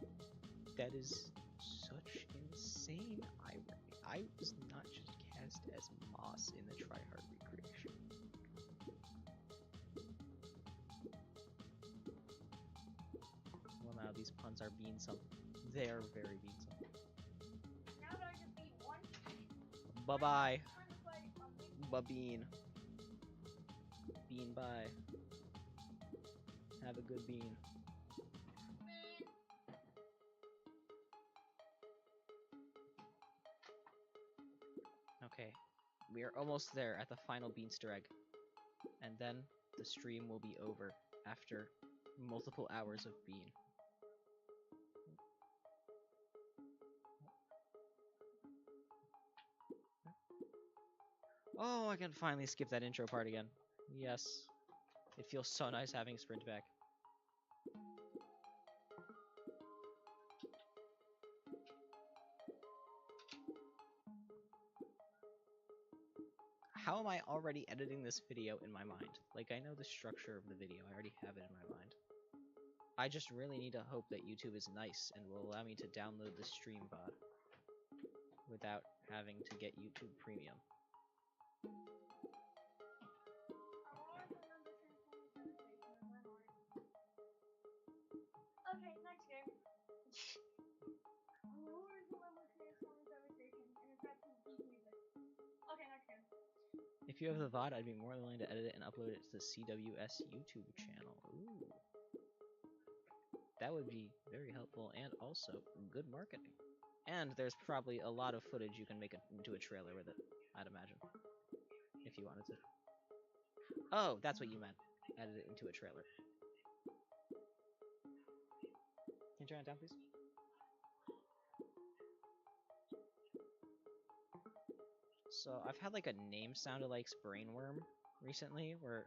such insane irony. I was not just cast as Moss in the Tryhard recreation. Well, now these puns are beansome. They are very beansome. Now that I just beat one. Bye-bye. Time to play Ba-bean. Bean bye. Have a good bean. Okay, we are almost there at the final Beanster egg, and then the stream will be over after multiple hours of bean. Oh, I can finally skip that intro part again. Yes. It feels so nice having Sprint back. How am I already editing this video in my mind? Like, I know the structure of the video. I already have it in my mind. I just really need to hope that YouTube is nice and will allow me to download the stream VOD without having to get YouTube Premium. Okay, next game. Always remember Transformers Devastation, and it's got some deep music. Okay, next game. If you have the VOD, I'd be more than willing to edit it and upload it to the CWS YouTube channel. Ooh. That would be very helpful and also good marketing. And there's probably a lot of footage you can make into a trailer with it, I'd imagine. If you wanted to. Oh, that's what you meant. Edit it into a trailer. Can you turn it down, please? So I've had like a name sounded like brainworm recently, where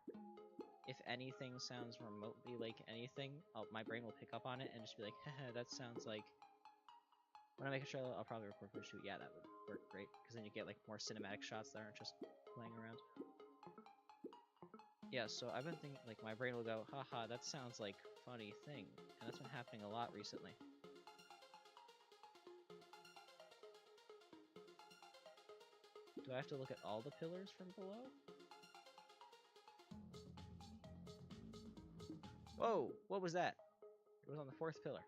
if anything sounds remotely like anything, my brain will pick up on it and just be like, haha, that sounds like. When I make a trailer, I'll probably record footage too. Yeah, that would work great, because then you get like more cinematic shots that aren't just playing around. Yeah, so I've been thinking, like, my brain will go, haha, that sounds like funny thing, and that's been happening a lot recently. Do I have to look at all the pillars from below? Whoa, what was that? It was on the 4th pillar.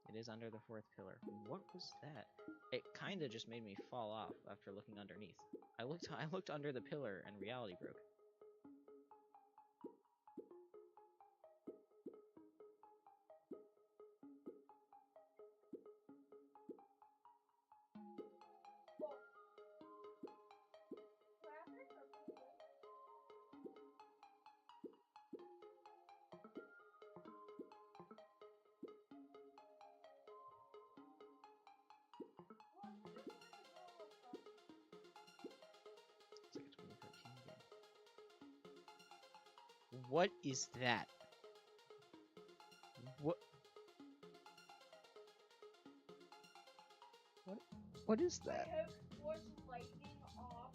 It is under the 4th pillar. What was that? It kinda just made me fall off after looking underneath. I looked under the pillar and reality broke. It's like a 2013 game. What is that? What is that? I have force lightning off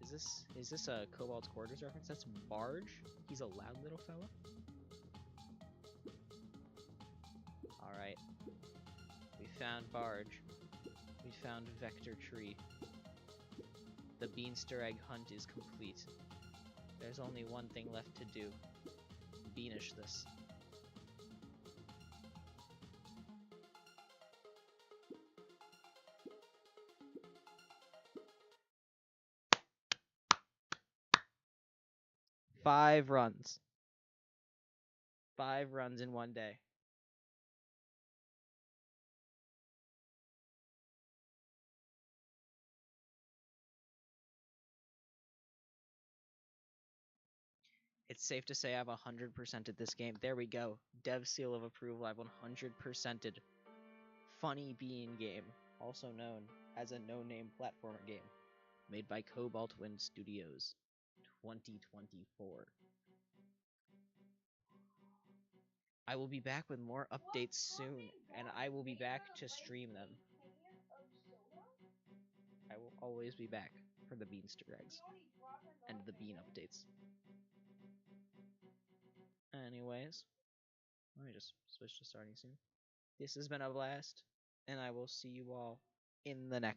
with. Is this a Cobalt's Quarters reference? That's Barge? He's a loud little fella? Alright. We found Barge. We found Vector Tree. The Beanster Egg hunt is complete. There's only one thing left to do. Beanish this. Five runs. 5 runs in one day. It's safe to say I've 100%ed this game. There we go. Dev seal of approval. I've 100%ed Funny Bean game, also known as a no-name platformer game, made by Cobalt Wind Studios, 2024. I will be back with more updates soon, and I will be back to stream them. I will always be back for the Beanster eggs and the bean updates. Anyways, let me just switch to starting soon. This has been a blast, and I will see you all in the next